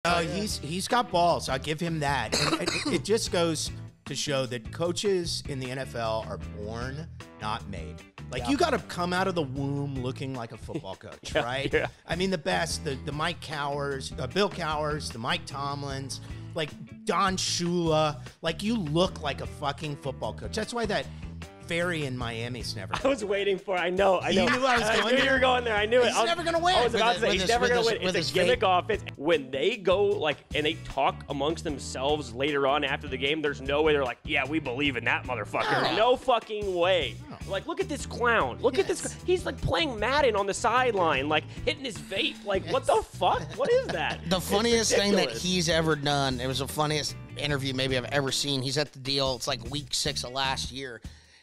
He's got balls. I'll give him that. And it just goes to show that coaches in the NFL are born, not made. Like, you got to come out of the womb looking like a football coach, right? Yeah. I mean, the best, the Mike Cowers, Bill Cowers, the Mike Tomlins, like Don Shula. Like, you look like a fucking football coach. That's why that fairy in Miami's never. I was waiting for. I know. You knew I was going there. You were going there. I knew it. He's never gonna win. I was about to say he's never gonna win. It's a gimmick offense. When they go and they talk amongst themselves later on after the game, there's no way they're like, yeah, we believe in that motherfucker. No fucking way. Like, look at this clown. Look at this. He's like playing Madden on the sideline, like hitting his vape. Like, what the fuck? What is that? The funniest thing that he's ever done. It was the funniest interview maybe I've ever seen. He's at the deal. It's like week 6 of last year.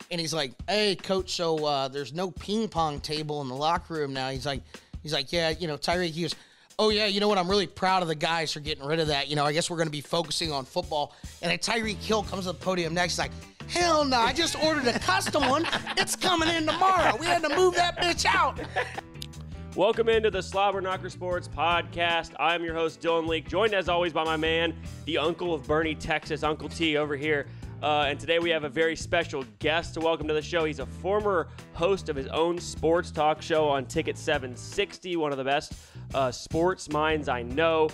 And he's like, hey, coach, so there's no ping pong table in the locker room now. He's like, yeah, Tyreek, he goes, oh, yeah, you know what? I'm really proud of the guys for getting rid of that. I guess we're going to be focusing on football. And then Tyreek Hill comes to the podium next. He's like, hell no, I just ordered a custom one. It's coming in tomorrow. We had to move that bitch out. Welcome into the Slobberknocker Sports Podcast. I'm your host, Dylan Leak, joined as always by my man, the uncle of Bernie, Texas, Uncle T over here. And today we have a very special guest to welcome to the show. He's a former host of his own sports talk show on Ticket 760, one of the best sports minds I know.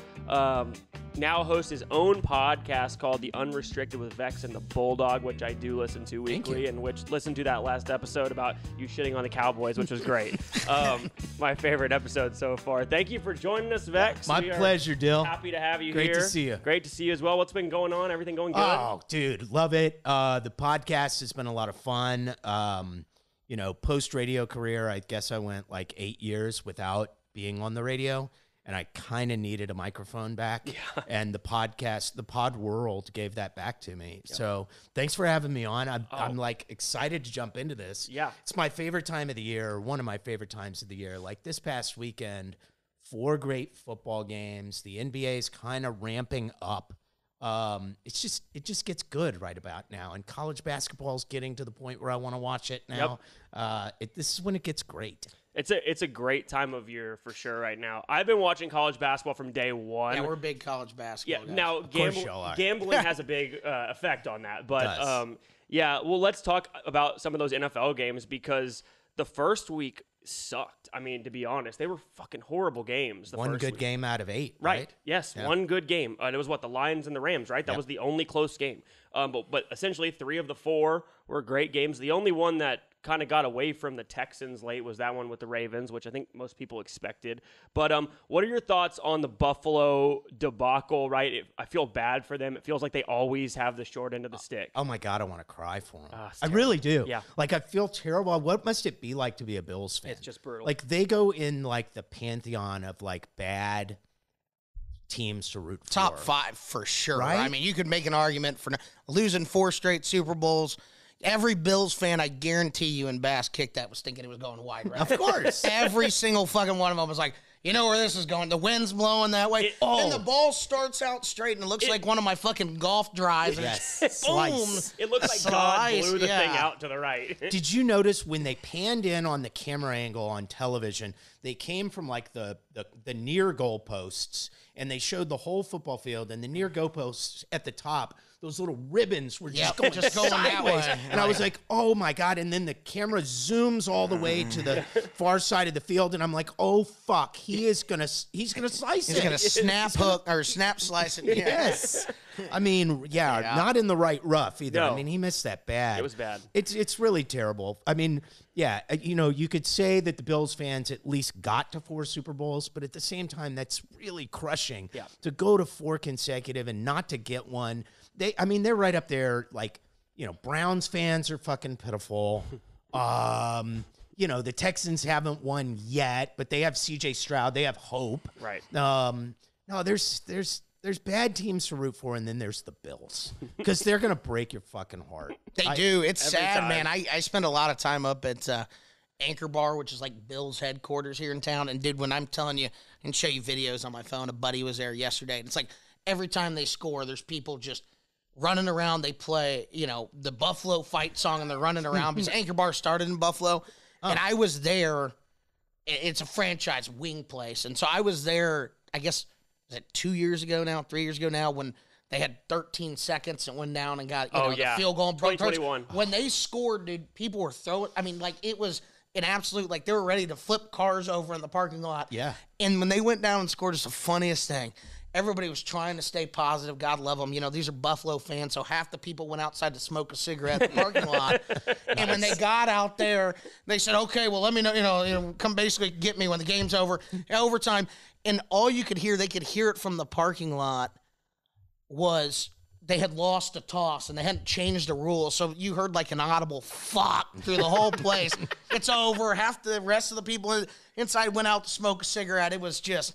Now hosts his own podcast called The Unrestricted with Vex and the Bulldog, which I do listen to weekly, and which listened to that last episode about you shitting on the Cowboys, which was great. My favorite episode so far. Thank you for joining us, Vex. My pleasure, Dill. Happy to have you here. Great to see you. Great to see you as well. What's been going on? Everything going good? Oh, dude, love it. The podcast has been a lot of fun. Post-radio career, I guess I went like 8 years without being on the radio. And I kind of needed a microphone back. Yeah. And the pod world gave that back to me. Yeah. So thanks for having me on. I'm like excited to jump into this. Yeah. It's my favorite time of the year, one of my favorite times of the year. Like this past weekend, 4 great football games. The NBA is kind of ramping up. It just gets good right about now. And college basketball is getting to the point where I want to watch it now. Yep. This is when it gets great. It's a great time of year for sure right now. I've been watching college basketball from day one. Yeah, we're big college basketball guys. Now gambling has a big effect on that. But well, let's talk about some of those NFL games because the first week sucked. I mean, to be honest, they were fucking horrible games. One good game out of 8, right? Yes, yeah. One good game. It was the Lions and the Rams, right? That was the only close game. But essentially 3 of the 4 were great games. The only one that kind of got away from the Texans late was that one with the Ravens, which I think most people expected. But what are your thoughts on the Buffalo debacle, right? I feel bad for them. It feels like they always have the short end of the stick. Oh, my God, I want to cry for them. I really do. Yeah. Like, I feel terrible. What must it be like to be a Bills fan? It's just brutal. Like, they go in, like, the pantheon of, like, bad teams to root for. Top 5 for sure. Right? I mean, you could make an argument for losing 4 straight Super Bowls. Every Bills fan, I guarantee you, in Bass Kick that was thinking it was going wide right. Of course. Every single fucking one of them was like, you know where this is going. The wind's blowing that way. And the ball starts out straight, and it looks like one of my fucking golf drives. Yes. Boom. It looks like God blew the thing out to the right. Did you notice when they panned in on the camera angle on television, they came from like the near goalposts, and they showed the whole football field, and the near goalposts at the top, those little ribbons were just going sideways. And I was like, oh, my God. And then the camera zooms all the way to the far side of the field, and I'm like, oh, fuck. He's gonna slice it. He's going to snap hook or snap slice it. Yes. I mean, not in the right rough either. No. I mean, he missed that bad. It was bad. It's really terrible. I mean, you could say that the Bills fans at least got to 4 Super Bowls, but at the same time, that's really crushing. Yeah. To go to 4 consecutive and not to get one. They're right up there. Like, Browns fans are fucking pitiful. The Texans haven't won yet, but they have C.J. Stroud. They have hope. Right. No, there's bad teams to root for, and then there's the Bills because they're gonna break your fucking heart. They do. It's sad, time. man. I spend a lot of time up at Anchor Bar, which is like Bills headquarters here in town. And dude, when I'm telling you, I can show you videos on my phone. A buddy was there yesterday, and it's like every time they score, there's people just running around. They play, the Buffalo fight song, and they're running around because Anchor Bar started in Buffalo, and I was there. It's a franchise wing place, and so I was there, I guess, was it 2 years ago now, 3 years ago now, when they had 13 seconds and went down and got the field goal. 2021. When they scored, dude, people were throwing. I mean, like, it was an absolute, like, they were ready to flip cars over in the parking lot. Yeah. And when they went down and scored, it's the funniest thing. Everybody was trying to stay positive. God love them. These are Buffalo fans, so half the people went outside to smoke a cigarette in the parking lot. And when they got out there, they said, okay, well, let me know, come basically get me when the game's over. Overtime. And all you could hear, they could hear it from the parking lot, was they had lost a toss and they hadn't changed the rules. So you heard like an audible fuck through the whole place. It's over. Half the rest of the people inside went out to smoke a cigarette. It was just...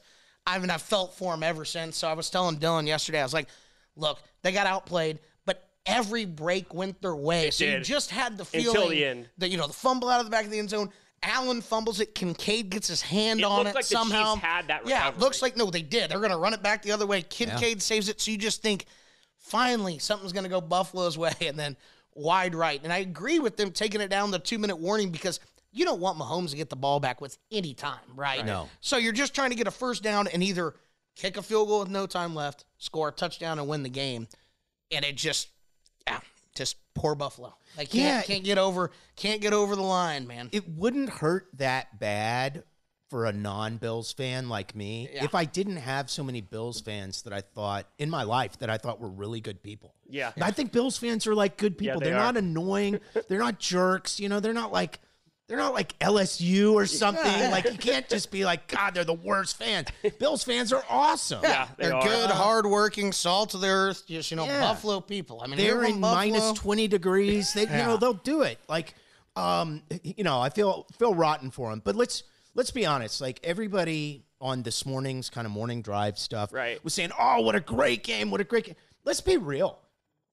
I've felt for him ever since. So I was telling Dylan yesterday, I was like, look, they got outplayed, but every break went their way. You just had the feeling until the end. That, the fumble out of the back of the end zone, Allen fumbles it, Kincaid gets his hand on it like somehow. The Chiefs had that recovery. Yeah, it looks like, no, they did. They're going to run it back the other way. Kincaid saves it, so you just think, finally, something's going to go Buffalo's way, and then wide right. And I agree with them taking it down the 2-minute warning, because you don't want Mahomes to get the ball back with any time, right? No. So you're just trying to get a first down and either kick a field goal with no time left, score a touchdown, and win the game. And it just poor Buffalo. They can't get over the line, man. It wouldn't hurt that bad for a non-Bills fan like me if I didn't have so many Bills fans that I thought in my life that I thought were really good people. Yeah. I think Bills fans are like good people. Yeah, they're not annoying. They're not jerks. They're not like LSU or something. Yeah. Like, you can't just be like, God, they're the worst fans. Bills fans are awesome. Yeah, they're good, hardworking, salt of the earth, just, Buffalo people. I mean, they're in minus 20 degrees. They, they'll do it. Like, I feel rotten for them. But let's be honest. Like, everybody on this morning's kind of morning drive stuff was saying, oh, what a great game. What a great game. Let's be real.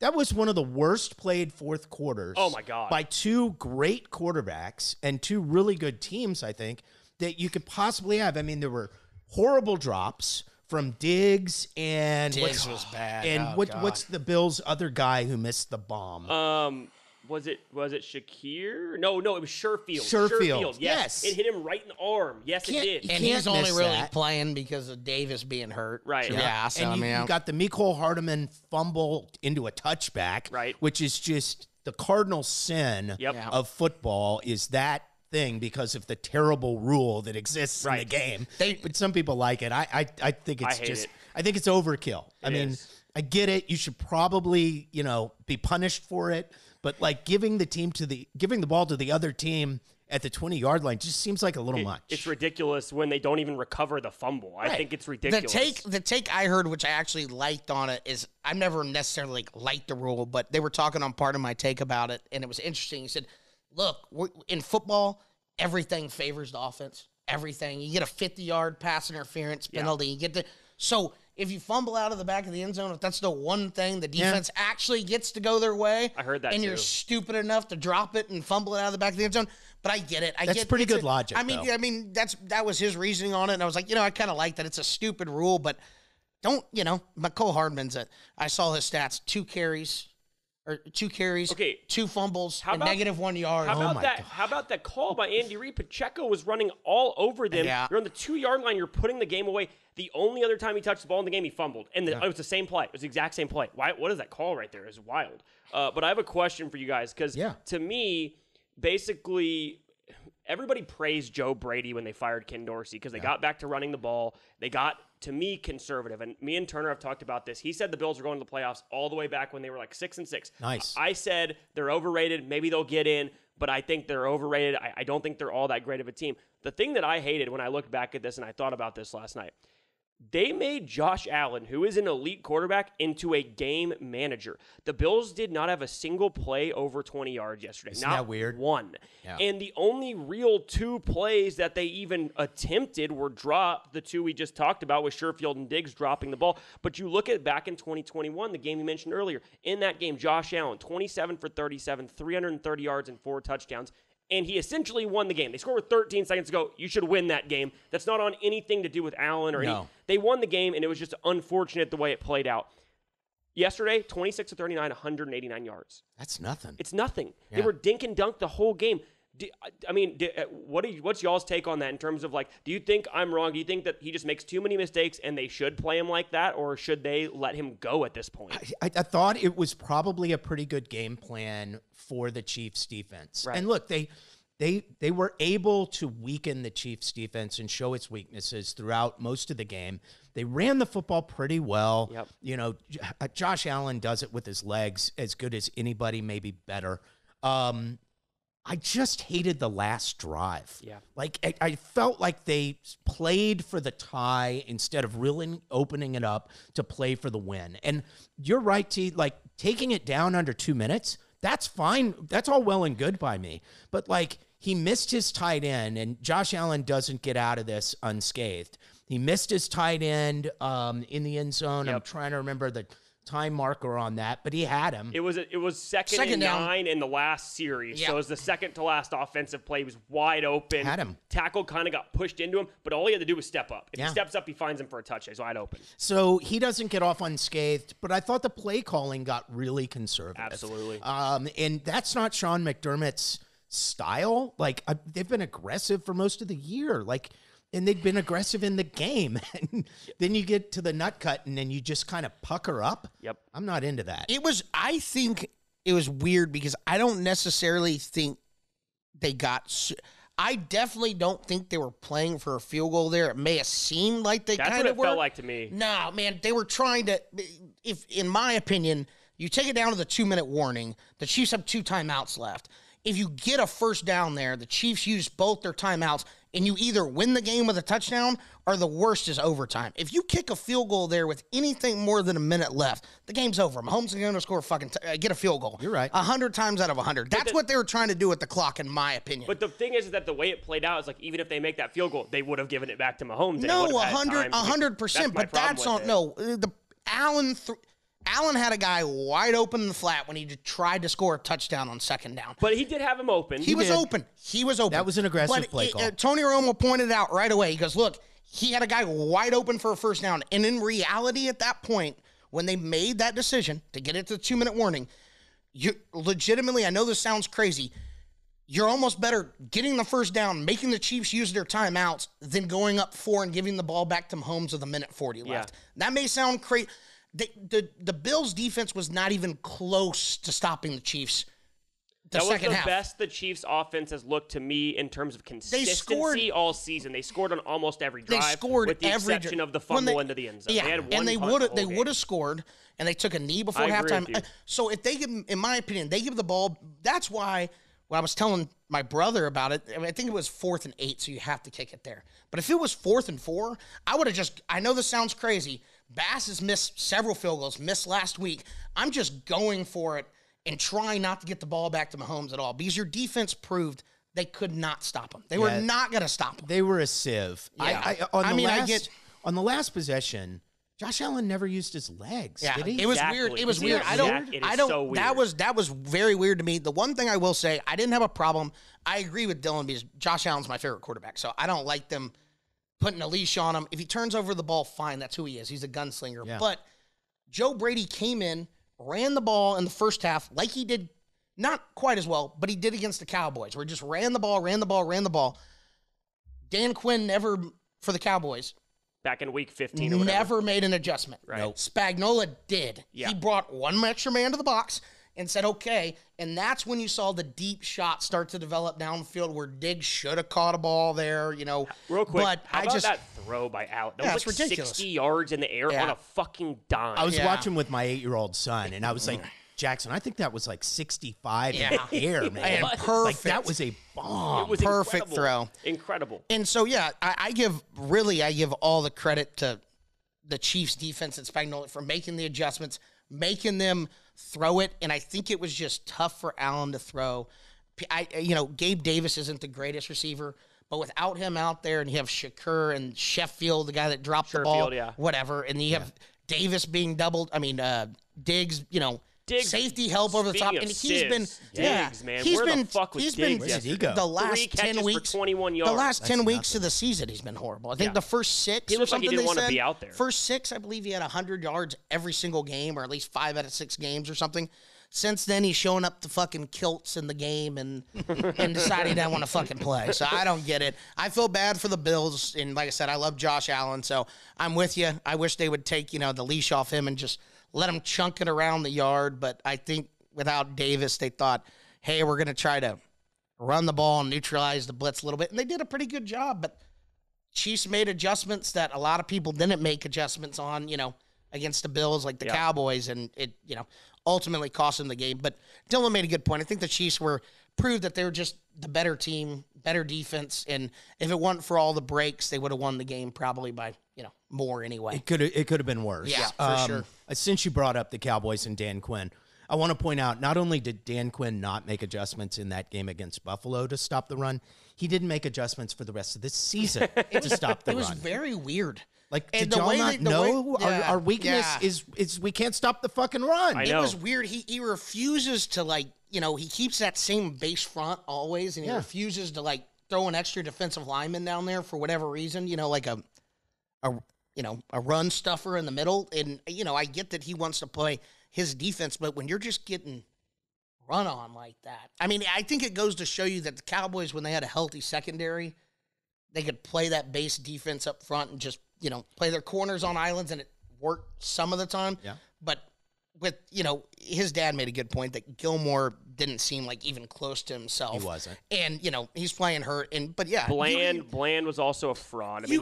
That was one of the worst played fourth quarters. Oh, my God. By two great quarterbacks and two really good teams, I think, that you could possibly have. I mean, there were horrible drops from Diggs and... Diggs was bad. And what's the Bills' other guy who missed the bomb? Was it Shakir? No, it was Sherfield. Sherfield. Yes. It hit him right in the arm. Yes, it did. And he's only really playing because of Davis being hurt. Right. Yeah. So, and you got the Mecole Hardman fumble into a touchback, right? Which is just the cardinal sin of football, is that thing, because of the terrible rule that exists in the game. But some people like it. I think it's I think it's overkill. I mean, I get it. You should probably, be punished for it. But like giving the ball to the other team at the 20-yard line just seems like a little much. It's ridiculous when they don't even recover the fumble. I think it's ridiculous. The take I heard, which I actually liked on it, is I've never necessarily liked the rule, but they were talking on Part of My Take about it, and it was interesting. He said, look, in football, everything favors the offense. Everything. You get a 50-yard pass interference penalty. You get so if you fumble out of the back of the end zone, if that's the one thing the defense actually gets to go their way, I heard that and too. You're stupid enough to drop it and fumble it out of the back of the end zone. But I get it. That's pretty good logic. I mean, that was his reasoning on it, and I was like, I kind of like that. It's a stupid rule, but don't, Mecole Hardman's I saw his stats: 2 carries, 2 fumbles, and negative 1 yard. How about that call by Andy Reid? Pacheco was running all over them. Yeah. You're on the 2-yard line. You're putting the game away. The only other time he touched the ball in the game, he fumbled. And it was the same play. It was the exact same play. What is that call right there? It's wild. But I have a question for you guys, because to me, basically, everybody praised Joe Brady when they fired Ken Dorsey because they got back to running the ball. They got, to me, conservative. And me and Turner have talked about this. He said the Bills were going to the playoffs all the way back when they were like 6-6. Nice. I said they're overrated. Maybe they'll get in, but I think they're overrated. I don't think they're all that great of a team. The thing that I hated when I looked back at this, and I thought about this last night, they made Josh Allen, who is an elite quarterback, into a game manager. The Bills did not have a single play over 20 yards yesterday. Isn't that weird? One. Yeah. And the only real 2 plays that they even attempted were dropped. The 2 we just talked about with Sherfield and Diggs dropping the ball. But you look at back in 2021, the game you mentioned earlier. In that game, Josh Allen, 27 for 37, 330 yards and 4 touchdowns. And he essentially won the game. They scored with 13 seconds to go. You should win that game. That's not on anything to do with Allen or any. They won the game, and it was just unfortunate the way it played out. Yesterday, 26 of 39, 189 yards. That's nothing. It's nothing. Yeah. They were dink and dunk the whole game. What's y'all's take on that in terms of like, do you think I'm wrong? Do you think that he just makes too many mistakes and they should play him like that, or should they let him go at this point? I thought it was probably a pretty good game plan for the Chiefs defense. Right. And look, they were able to weaken the Chiefs defense and show its weaknesses throughout most of the game. They ran the football pretty well. Yep. You know, Josh Allen does it with his legs as good as anybody, maybe better. I just hated the last drive. Yeah. Like, I felt like they played for the tie instead of really opening it up to play for the win. And you're right, T, like, taking it down under 2 minutes, that's fine. That's all well and good by me. But, like, he missed his tight end, and Josh Allen doesn't get out of this unscathed. He missed his tight end in the end zone. Yep. I'm trying to remember the time marker on that, but he had him. It was second and down. 9 in the last series. Yeah. So it was the second to last offensive play. He was wide open. Had him. Tackle kind of got pushed into him, but all he had to do was step up. If Yeah. he steps up, he finds him for a touchdown. He's wide open. So he doesn't get off unscathed, but I thought the play calling got really conservative. Absolutely. And that's not Sean McDermott's style. Like, they've been aggressive for most of the year. Like, and they've been aggressive in the game. And then you get to the nut cut and then you just kind of pucker up. Yep. I'm not into that. I think it was weird because I don't necessarily think they got. I definitely don't think they were playing for a field goal there. It may have seemed like they That's kind what of it were. felt like to me. No, man, they were trying to. If, in my opinion, you take it down to the 2-minute warning, the Chiefs have 2 timeouts left. If you get a first down there, the Chiefs use both their timeouts, and you either win the game with a touchdown or the worst is overtime. If you kick a field goal there with anything more than a minute left, the game's over. Mahomes is going to score get a field goal. You're right. 100 times out of 100. That's what they were trying to do with the clock, in my opinion. But the thing is that the way it played out is like, even if they make that field goal, they would have given it back to Mahomes. No, 100%. But that's on Allen had a guy wide open in the flat when he tried to score a touchdown on second down. But he did have him open. He was open. That was an aggressive play call. Tony Romo pointed out right away. He goes, look, he had a guy wide open for a first down. And in reality, at that point, when they made that decision to get it to the 2-minute warning, you legitimately, I know this sounds crazy, you're almost better getting the first down, making the Chiefs use their timeouts, than going up 4 and giving the ball back to Mahomes with 1:40 left. That may sound crazy. The Bills' defense was not even close to stopping the Chiefs. That was the best the Chiefs' offense has looked to me in terms of consistency all season. They scored on almost every drive. They scored with the exception of the fumble into the end zone. Yeah, they had one and they would have scored, and they took a knee before I agree halftime. with you. So if they give, in my opinion, they give the ball. That's why when I was telling my brother about it, I think it was 4th and 8, so you have to kick it there. But if it was 4th and 4, I would have just. I know this sounds crazy. Bass has missed several field goals, missed last week. I'm just going for it and trying not to get the ball back to Mahomes at all, because your defense proved they could not stop him. They were not going to stop him. They were a sieve. Yeah. On the last possession, Josh Allen never used his legs, did he? It was weird. It was weird. So weird. That was very weird to me. The one thing I will say, I didn't have a problem. I agree with Dylan because Josh Allen's my favorite quarterback, so I don't like them putting a leash on him. If he turns over the ball, fine. That's who he is. He's a gunslinger. Yeah. But Joe Brady came in, ran the ball in the first half like he did, not quite as well, but he did against the Cowboys, where he just ran the ball. Dan Quinn never, for the Cowboys, back in week 15 or whatever, never made an adjustment. Right. Nope. Spagnuolo did. Yeah. He brought one extra man to the box and said, okay. And that's when you saw the deep shot start to develop downfield, where Diggs should have caught a ball there, Real quick, but how about that throw by Allen? That was like ridiculous. 60 yards in the air on a fucking dime. I was watching with my 8-year-old son, and I was like, Jackson, I think that was like 65 in the air, man. Perfect. Like, that was a bomb. It was perfect incredible. throw. Incredible. And so, I give all the credit to the Chiefs defense and Spagnuolo for making the adjustments, making them throw it. And I think it was just tough for Allen to throw. Gabe Davis isn't the greatest receiver, but without him out there, and you have Shakur and Sheffield, the guy that dropped the ball, whatever, and you have Davis being doubled. I mean, Diggs, Diggs, safety help over the top, and he's been Diggs, man. Where the fuck was Diggs? Where did he go? The last 10 weeks, for 21 yards. The last 10 weeks of the season, he's been horrible. I think the first 6 he or looked something like he didn't want to said, be out there. First 6, I believe he had 100 yards every single game, or at least 5 out of 6 games or something. since then he's showing up to fucking kilts in the game and deciding he doesn't want to fucking play. So I don't get it. I feel bad for the Bills, and like I said, I love Josh Allen, so I'm with you. I wish they would take, the leash off him and just let him chunk it around the yard, but I think without Davis, they thought, hey, we're going to try to run the ball and neutralize the blitz a little bit, and they did a pretty good job, but Chiefs made adjustments that a lot of people didn't make adjustments on, against the Bills, like the Cowboys, and it, ultimately cost them the game. But Dylan made a good point. I think the Chiefs proved that they were just the better team, better defense, and if it wasn't for all the breaks, they would have won the game probably by, more anyway. It could have been worse. Yeah, for sure. Since you brought up the Cowboys and Dan Quinn, I want to point out, not only did Dan Quinn not make adjustments in that game against Buffalo to stop the run, he didn't make adjustments for the rest of this season to stop the run. It was very weird. Like, did y'all not know our weakness is we can't stop the fucking run? I know. It was weird. He refuses to, he keeps that same base front always, and he refuses to, throw an extra defensive lineman down there for whatever reason, like a run stuffer in the middle. And, I get that he wants to play his defense, but when you're just getting run on like that, I mean, I think it goes to show you that the Cowboys, when they had a healthy secondary, they could play that base defense up front and just, play their corners on islands, and it worked some of the time. Yeah. But with, his dad made a good point that Gilmore didn't seem like even close to himself. He wasn't. And, he's playing hurt. But yeah. Bland was also a fraud. I mean,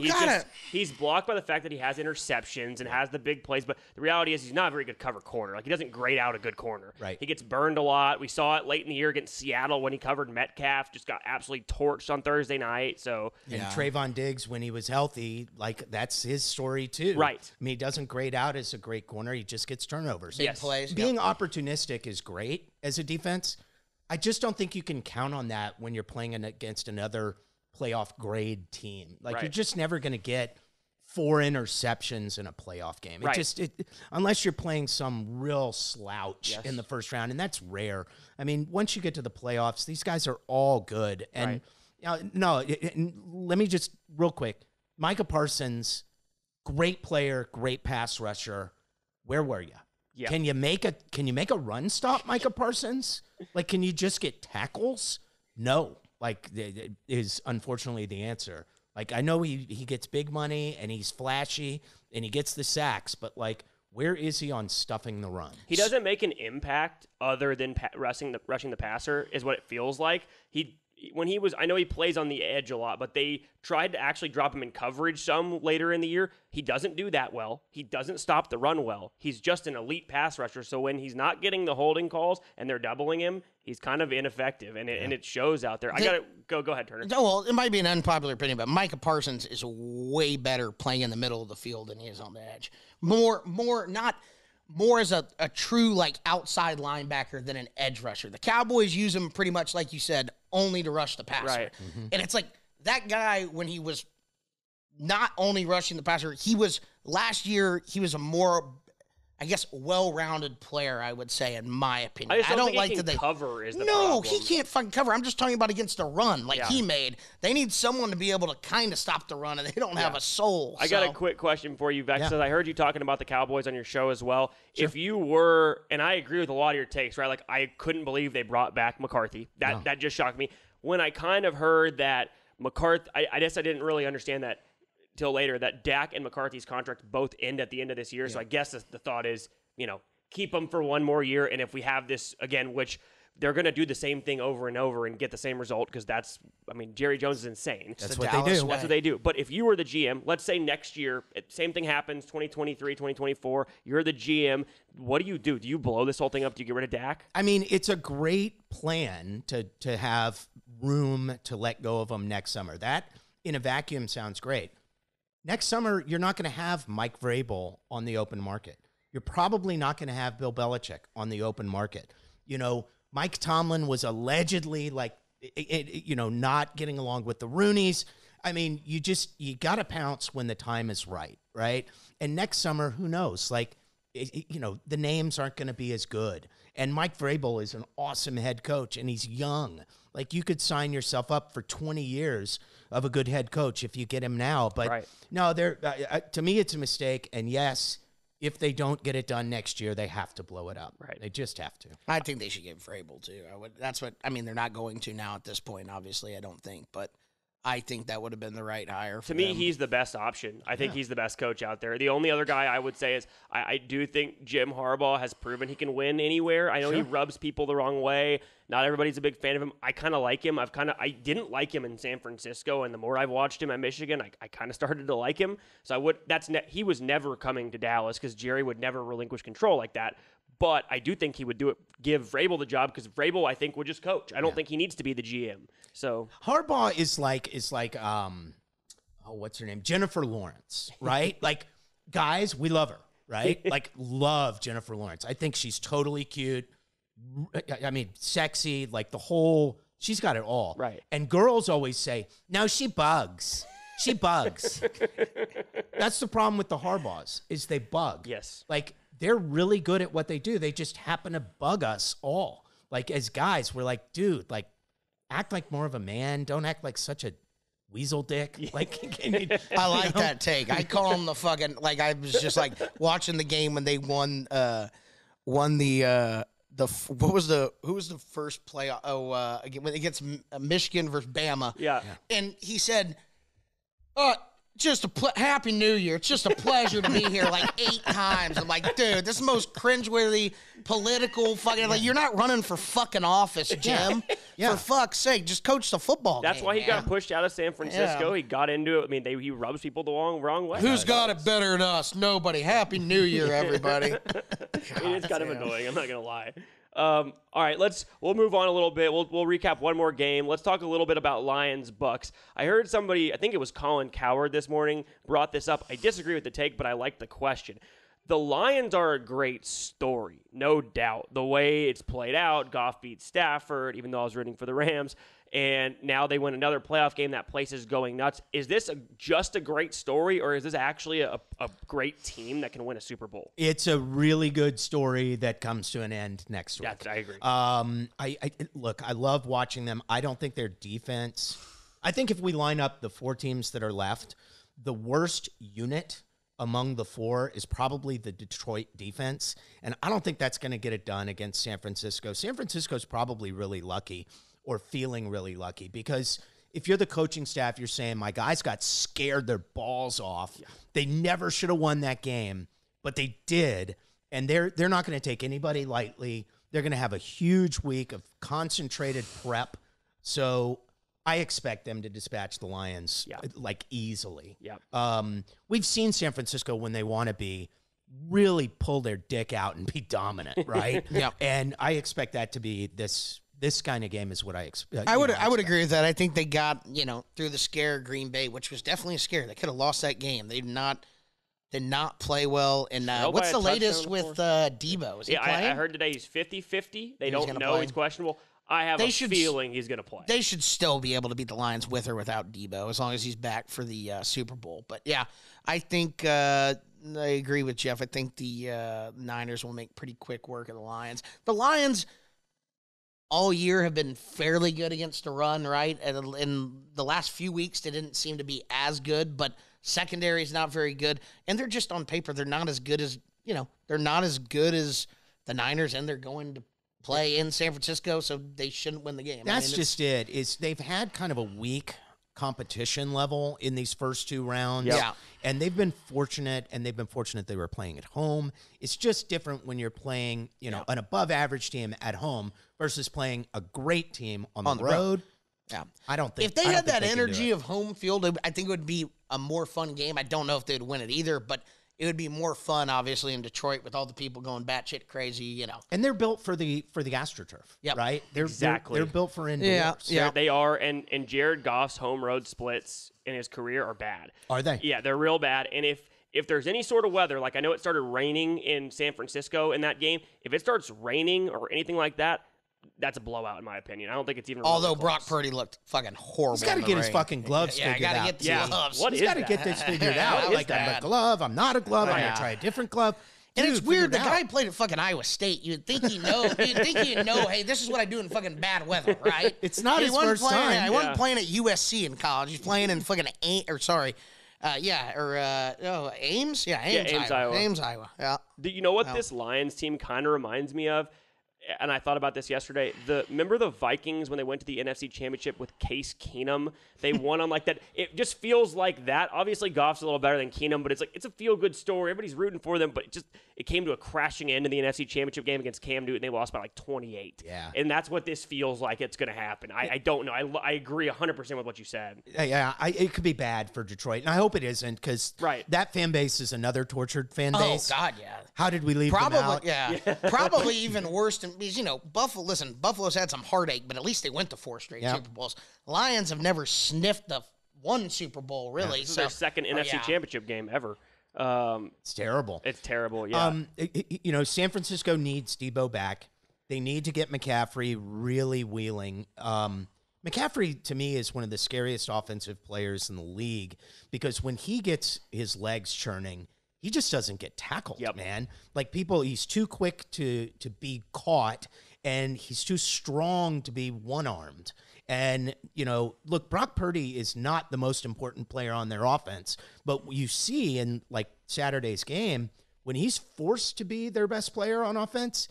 he's blocked by the fact that he has interceptions and has the big plays, but the reality is he's not a very good cover corner. Like, he doesn't grade out a good corner. Right. He gets burned a lot. We saw it late in the year against Seattle when he covered Metcalf, just got absolutely torched on Thursday night. So And Trayvon Diggs, when he was healthy, that's his story too. Right. I mean, he doesn't grade out as a great corner. He just gets turnovers. Big plays. Being opportunistic is great as a defense. I just don't think you can count on that when you're playing against another playoff grade team. You're just never going to get 4 interceptions in a playoff game. Unless you're playing some real slouch in the first round, and that's rare. I mean, once you get to the playoffs, these guys are all good. And let me just real quick, Micah Parsons, great player, great pass rusher. Where were you? Yeah. Can you make a run stop, Micah Parsons? Can you just get tackles? No. Is unfortunately the answer. I know he gets big money and he's flashy and he gets the sacks, but where is he on stuffing the run? He doesn't make an impact other than rushing the passer, is what it feels like. I know he plays on the edge a lot, but they tried to actually drop him in coverage some later in the year. He doesn't do that well. He doesn't stop the run well. He's just an elite pass rusher. So when he's not getting the holding calls and they're doubling him, he's kind of ineffective, and it shows out there. I got to go ahead, Turner. Well, it might be an unpopular opinion, but Micah Parsons is way better playing in the middle of the field than he is on the edge. More as a true outside linebacker than an edge rusher. The Cowboys use him pretty much, like you said, only to rush the passer. Right. Mm-hmm. And it's that guy, when he was not only rushing the passer, last year he was a more, I guess, well-rounded player, I would say, in my opinion. I don't like that cover is the problem. No, he can't fucking cover. I'm just talking about against a run he made. They need someone to be able to kind of stop the run, and they don't have a soul. I got a quick question for you, Vex. Yeah. Says, I heard you talking about the Cowboys on your show as well. Sure. If you were, and I agree with a lot of your takes, right? I couldn't believe they brought back McCarthy. That just shocked me. When I kind of heard that McCarthy, I guess I didn't really understand that till later, that Dak and McCarthy's contract both end at the end of this year. Yeah. So I guess the thought is, keep them for one more year. And if we have this again, which they're going to do the same thing over and over and get the same result, because Jerry Jones is insane. That's what they do. That's what they do. But if you were the GM, let's say next year, same thing happens, 2023, 2024, you're the GM. What do you do? Do you blow this whole thing up? Do you get rid of Dak? I mean, it's a great plan to have room to let go of him next summer. That, in a vacuum, sounds great. Next summer, you're not going to have Mike Vrabel on the open market. You're probably not going to have Bill Belichick on the open market. Mike Tomlin was allegedly not getting along with the Rooneys. I mean, you got to pounce when the time is right? And next summer, who knows? The names aren't going to be as good. And Mike Vrabel is an awesome head coach, and he's young. You could sign yourself up for 20 years of a good head coach if you get him now. But no, to me, it's a mistake. And yes, if they don't get it done next year, they have to blow it up. Right. They just have to. I think they should give Vrabel too. They're not going to now at this point, obviously, I don't think, but I think that would have been the right hire for To me, them. he's the best option. I think he's the best coach out there. The only other guy I would say is I do think Jim Harbaugh has proven he can win anywhere. I know he rubs people the wrong way. Not everybody's a big fan of him. I kind of like him. I didn't like him in San Francisco, and the more I've watched him at Michigan, I kind of started to like him. So he was never coming to Dallas because Jerry would never relinquish control like that. But I do think he would give Vrabel the job because Vrabel, I think, would just coach. I don't think he needs to be the GM. So Harbaugh is like what's her name? Jennifer Lawrence, right? Like, guys, we love her, right? Like, love Jennifer Lawrence. I think she's totally cute. I mean, sexy, like she's got it all. Right. And girls always say, no, she bugs. She bugs. That's the problem with the Harbaughs, is they bug. Yes. Like, they're really good at what they do. They just happen to bug us all. Like, as guys, we're like, dude, like, act like more of a man. Don't act like such a weasel dick. Like, I like that take. I call him the fucking, like, I was just like watching the game when they won the who was the first playoff? Against Michigan versus Bama. Yeah. And he said, just Happy New Year. It's just a pleasure to be here like 8 times. I'm like, dude, this is the most cringeworthy political fucking, like, you're not running for fucking office, Jim. Yeah. For fuck's sake, just coach the football That's game, why he man. got pushed out of San Francisco. Yeah. He got into it. I mean, he rubs people the wrong way. Who's got it better than us? Nobody. Happy New Year, everybody. It is kind of annoying. I'm not gonna lie. All right, we'll move on a little bit. We'll recap one more game. Let's talk a little bit about Lions Bucks. I heard somebody, I think it was Colin Coward this morning, brought this up. I disagree with the take, but I like the question. The Lions are a great story, no doubt. The way it's played out, Goff beats Stafford, even though I was rooting for the Rams, and now they win another playoff game. That place is going nuts. Is this just a great story, or is this actually a great team that can win a Super Bowl? It's a really good story that comes to an end next week. I agree. Look, I love watching them. I don't think their defense. I think if we line up the 4 teams that are left, the worst unit among the 4 is probably the Detroit defense, and I don't think that's going to get it done against San Francisco. San Francisco's probably really lucky, or feeling really lucky, because if you're the coaching staff, you're saying, my guys got scared their balls off. Yeah. They never should have won that game, but they did, and they're not going to take anybody lightly. They're going to have a huge week of concentrated prep, so I expect them to dispatch the Lions like easily. Yeah. We've seen San Francisco, when they want to be, really pull their dick out and be dominant, right? Yeah. And I expect that to be this kind of game is what I expect. I would agree with that. I think they got, through the scare of Green Bay, which was definitely a scare. They could have lost that game. They did not play well. And what's the latest with Debo? Is he playing? I heard today he's 50-50. They don't know. He's questionable. I have a feeling he's going to play. They should still be able to beat the Lions with or without Debo, as long as he's back for the Super Bowl. But, yeah, I think I agree with Jeff. I think the Niners will make pretty quick work of the Lions. The Lions all year have been fairly good against the run, right? And in the last few weeks, they didn't seem to be as good, but secondary is not very good. And they're just on paper, they're not as good as, they're not as good as the Niners, and they're going to play in San Francisco, so they shouldn't win the game. That's just it. Is they've had kind of a weak competition level in these first 2 rounds. Yeah. And they've been fortunate, they were playing at home. It's just different when you're playing, an above average team at home versus playing a great team on the road. Yeah. I don't think if they had that energy of home field, I think it would be a more fun game. I don't know if they'd win it either, but it would be more fun, obviously, in Detroit with all the people going batshit crazy, And they're built for the AstroTurf, right? They're built for indoors. Yeah. They are, and Jared Goff's home road splits in his career are bad. Are they? Yeah, they're real bad. And if there's any sort of weather, like I know it started raining in San Francisco in that game, if it starts raining or anything like that, that's a blowout in my opinion. I don't think it's even. Although really close. Brock Purdy looked fucking horrible. He's got to get his fucking gloves figured out. Get the gloves. What He's is got to that? get this figured out. Like, I'm a glove. I'm not a glove. I'm gonna try a different glove. And Dude, it's weird. The figure it guy out. played at fucking Iowa State. You'd think you know. Hey, this is what I do in fucking bad weather, right? It's not He his wasn't first playing- time. He wasn't playing at USC in college. He's playing in fucking Ames? Yeah, Ames, Iowa. Ames, Iowa. Yeah. Do you know what this Lions team kind of reminds me of? And I thought about this yesterday. Remember the Vikings when they went to the NFC Championship with Case Keenum? They won on like that. It just feels like that. Obviously, Goff's a little better than Keenum, but it's a feel-good story. Everybody's rooting for them, but it came to a crashing end in the NFC Championship game against Cam Newton. They lost by like 28. Yeah. And that's what this feels like it's going to happen. I don't know. I agree 100% with what you said. Yeah, it could be bad for Detroit, and I hope it isn't, because that fan base is another tortured fan base. Oh, God, yeah. How did we leave them out? Yeah. Probably even worse than, because, Buffalo's had some heartache, but at least they went to 4 straight Super Bowls. Lions have never sniffed one Super Bowl, really. This is their second NFC Championship game ever. It's terrible. It's terrible, yeah. San Francisco needs Debo back. They need to get McCaffrey really wheeling. McCaffrey, to me, is one of the scariest offensive players in the league, because when he gets his legs churning, he just doesn't get tackled, man. Like, he's too quick to be caught, and he's too strong to be one-armed. And, look, Brock Purdy is not the most important player on their offense, but you see in, like, Saturday's game, when he's forced to be their best player on offense,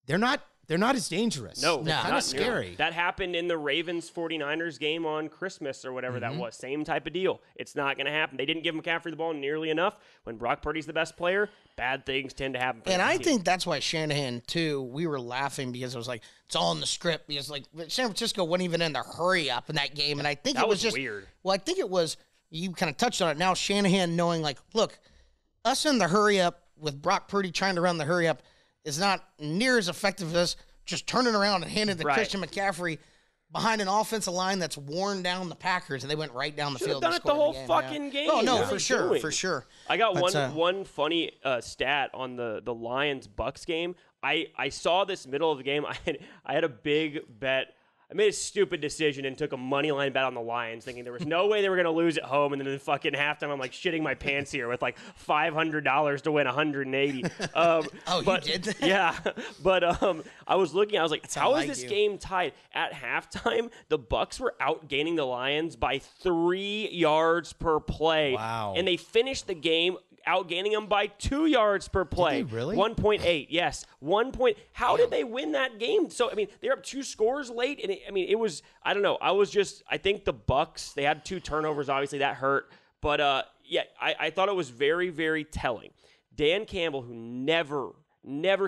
they're not as dangerous. No, they're kind of scary. That happened in the Ravens-49ers game on Christmas or whatever that was. Same type of deal. It's not going to happen. They didn't give McCaffrey the ball nearly enough. When Brock Purdy's the best player, bad things tend to happen. And I think that's why Shanahan, too, we were laughing because it was like, it's all in the script. Because, like, San Francisco wasn't even in the hurry up in that game. And I think it was just weird. Well, I think it was, you kind of touched on it now, Shanahan knowing, like, look, us in the hurry up with Brock Purdy trying to run the hurry up is not near as effective as just turning around and handing to Christian McCaffrey behind an offensive line that's worn down the Packers, and they went right down the field. Done it the whole fucking game. Oh no, for sure. I got one funny stat on the Lions-Bucks game. I saw this middle of the game. I had a big bet. I made a stupid decision and took a money line bet on the Lions, thinking there was no way they were going to lose at home. And then in fucking halftime, I'm like shitting my pants here with like $500 to win 180. You did that? Yeah, but I was looking. I was like, how is this game tied? At halftime, the Bucks were outgaining the Lions by 3 yards per play. Wow! And they finished the game outgaining them by 2 yards per play. Did they really? 1.8, yes. 1 point. How did they win that game? So, I mean, they're up 2 scores late, and it was, I don't know. I think the Bucks, they had 2 turnovers, obviously, that hurt. But, I thought it was very, very telling. Dan Campbell, who never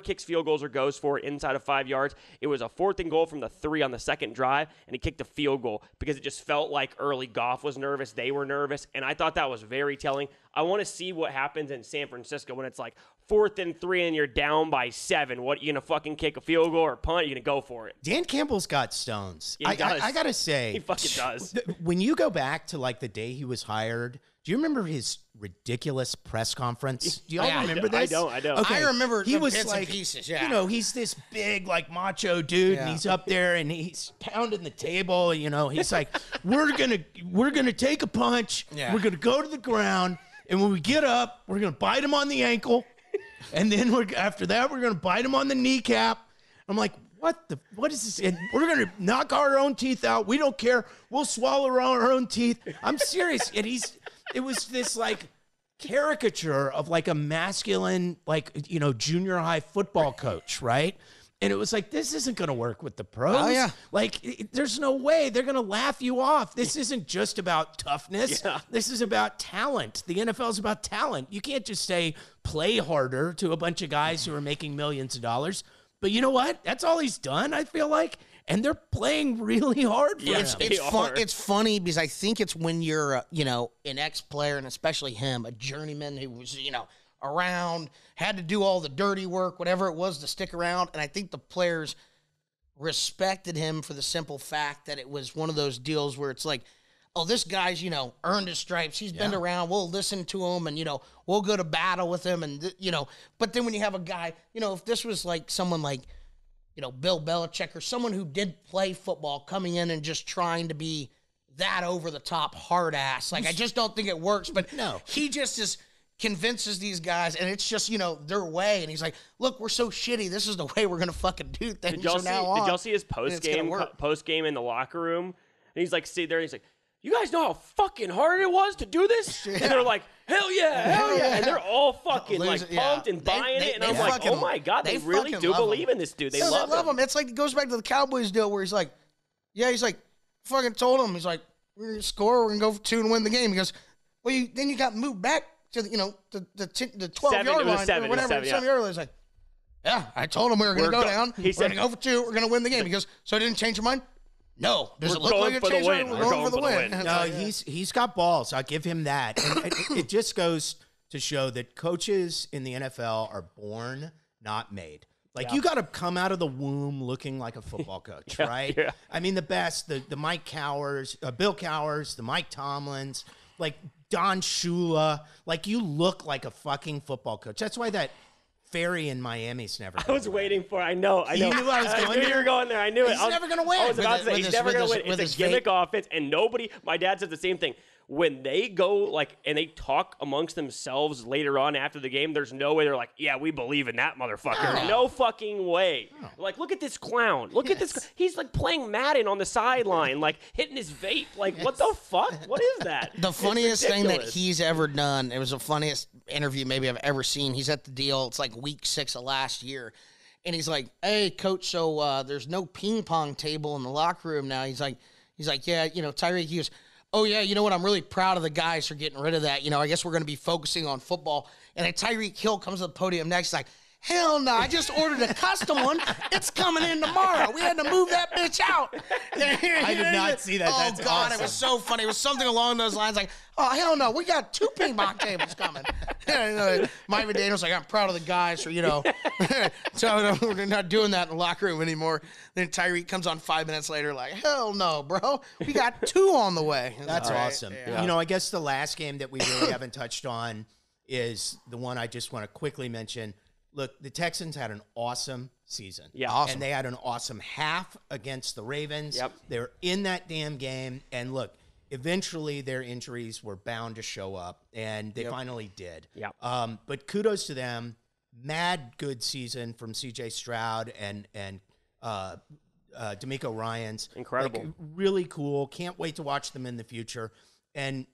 kicks field goals or goes for it inside of 5 yards. It was a 4th and goal from the 3 on the second drive, and he kicked a field goal because it just felt like early Goff was nervous. They were nervous, and I thought that was very telling. I want to see what happens in San Francisco when it's like 4th and 3 and you're down by 7. What, you going to fucking kick a field goal or punt? You're going to go for it. Dan Campbell's got stones. Yeah, he does. I got to say. He fucking does. When you go back to like the day he was hired, do you remember his ridiculous press conference? Do y'all remember this? I don't. Okay. I remember he was bits like, and pieces, yeah. He's this big, like, macho dude, and he's up there, and he's pounding the table, He's like, we're gonna take a punch, we're gonna go to the ground, and when we get up, we're gonna bite him on the ankle, and then after that, we're gonna bite him on the kneecap. I'm like, what is this? And we're going to knock our own teeth out. We don't care. We'll swallow our own teeth. I'm serious. And it was this like caricature of like a masculine, like, junior high football coach, right? And it was like, this isn't going to work with the pros. Oh, yeah. Like, there's no way. They're going to laugh you off. This isn't just about toughness. Yeah. This is about talent. The NFL is about talent. You can't just say play harder to a bunch of guys who are making millions of dollars. But you know what? That's all he's done, I feel like. And they're playing really hard for him. It's funny because I think it's when you're, an ex-player, and especially him, a journeyman who was, around, had to do all the dirty work, whatever it was to stick around. And I think the players respected him for the simple fact that it was one of those deals where it's like, oh, this guy's, earned his stripes. He's been around. We'll listen to him and, we'll go to battle with him. And, but then when you have a guy, if this was like someone like, Bill Belichick or someone who did play football coming in and just trying to be that over the top hard ass. Like, I just don't think it works. But no, he just convinces these guys, and it's just, their way. And he's like, look, we're so shitty. This is the way we're going to fucking do things from now on. Did y'all see his post game in the locker room? And he's like, sit there, and he's like, you guys know how fucking hard it was to do this? And they're like, hell yeah. And they're all fucking like pumped and buying it. And I'm like, oh my God, they really do believe in this dude. They love him. It's like, it goes back to the Cowboys deal where he's like, fucking told him, he's like, we're going to score, we're going to go for 2 and win the game. He goes, well, then you got moved back to, the 12-yard line or whatever. 7-yard line. He's like, yeah, I told him we were going to go down. We're going to go for 2. We're going to win the game. He goes, so I didn't change your mind? No. Does it look like a change? We're going for the win. No, he's got balls. I'll give him that. And it just goes to show that coaches in the NFL are born, not made. Like, you got to come out of the womb looking like a football coach, right? Yeah. I mean, the best, the Mike Cowers, Bill Cowers, the Mike Tomlins, like Don Shula. Like, you look like a fucking football coach. That's why that Ferry in Miami's never. I was waiting for. I know. You knew I was going there. I knew you were going there. I knew it. He's never going to win. I was about to say he's never going to win. It's a gimmick offense, and nobody. My dad said the same thing. When they go and they talk amongst themselves later on after the game, there's no way they're like, yeah, we believe in that motherfucker. No fucking way. No. Like, look at this clown. Look at this. He's like playing Madden on the sideline, like hitting his vape. Like, what the fuck? What is that? The funniest thing that he's ever done, it was the funniest interview maybe I've ever seen. He's at the deal. It's like week 6 of last year. And he's like, hey, coach, so there's no ping pong table in the locker room now. He's like, yeah, Tyreek, he goes, oh, yeah, you know what? I'm really proud of the guys for getting rid of that. I guess we're going to be focusing on football. And then Tyreek Hill comes to the podium next. He's like, hell no, I just ordered a custom one. It's coming in tomorrow. We had to move that bitch out. I did not see that. That's God, awesome. It was so funny. It was something along those lines like, oh, hell no, we got 2 ping pong tables coming. Mike McDaniel's like, I'm proud of the guys for, so we're not doing that in the locker room anymore. Then Tyreek comes on 5 minutes later like, hell no, bro. We got 2 on the way. That's awesome. Yeah. I guess the last game that we really haven't touched on is the one I just want to quickly mention. Look, the Texans had an awesome season. Yeah, awesome. And they had an awesome half against the Ravens. Yep. They were in that damn game. And look, eventually their injuries were bound to show up, and they finally did. Yep. But kudos to them. Mad good season from C.J. Stroud and DeMeco Ryans. Incredible. Like, really cool. Can't wait to watch them in the future. And,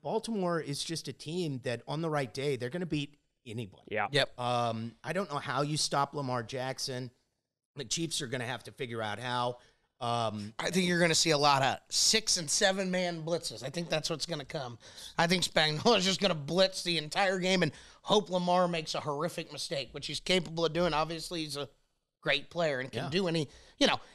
Baltimore is just a team that on the right day, they're going to beat anybody. Yeah. Yep. I don't know how you stop Lamar Jackson. The Chiefs are going to have to figure out how. I think you're going to see a lot of 6- and 7-man blitzes. I think that's what's going to come. I think Spagnuolo is just going to blitz the entire game and hope Lamar makes a horrific mistake, which he's capable of doing. Obviously, he's a great player and can do any,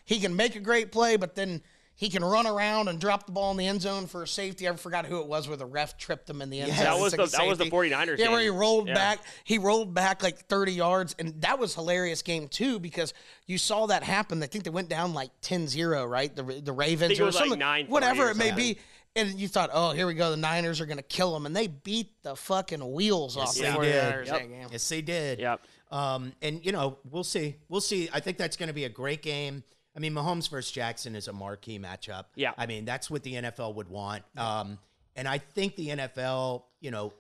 he can make a great play, but then he can run around and drop the ball in the end zone for a safety. I forgot who it was where the ref tripped him in the end zone. That was the 49ers game. Where he rolled back. He rolled back like 30 yards, and that was a hilarious game too because you saw that happen. I think they went down like 10-0, right? The Ravens or something, like 9-3 whatever it may be. And you thought, oh, here we go. The Niners are going to kill them, and they beat the fucking wheels off the 49ers that game. Yes, they did. Yep. And we'll see. I think that's going to be a great game. I mean, Mahomes versus Jackson is a marquee matchup. Yeah. I mean, that's what the NFL would want. And I think the NFL,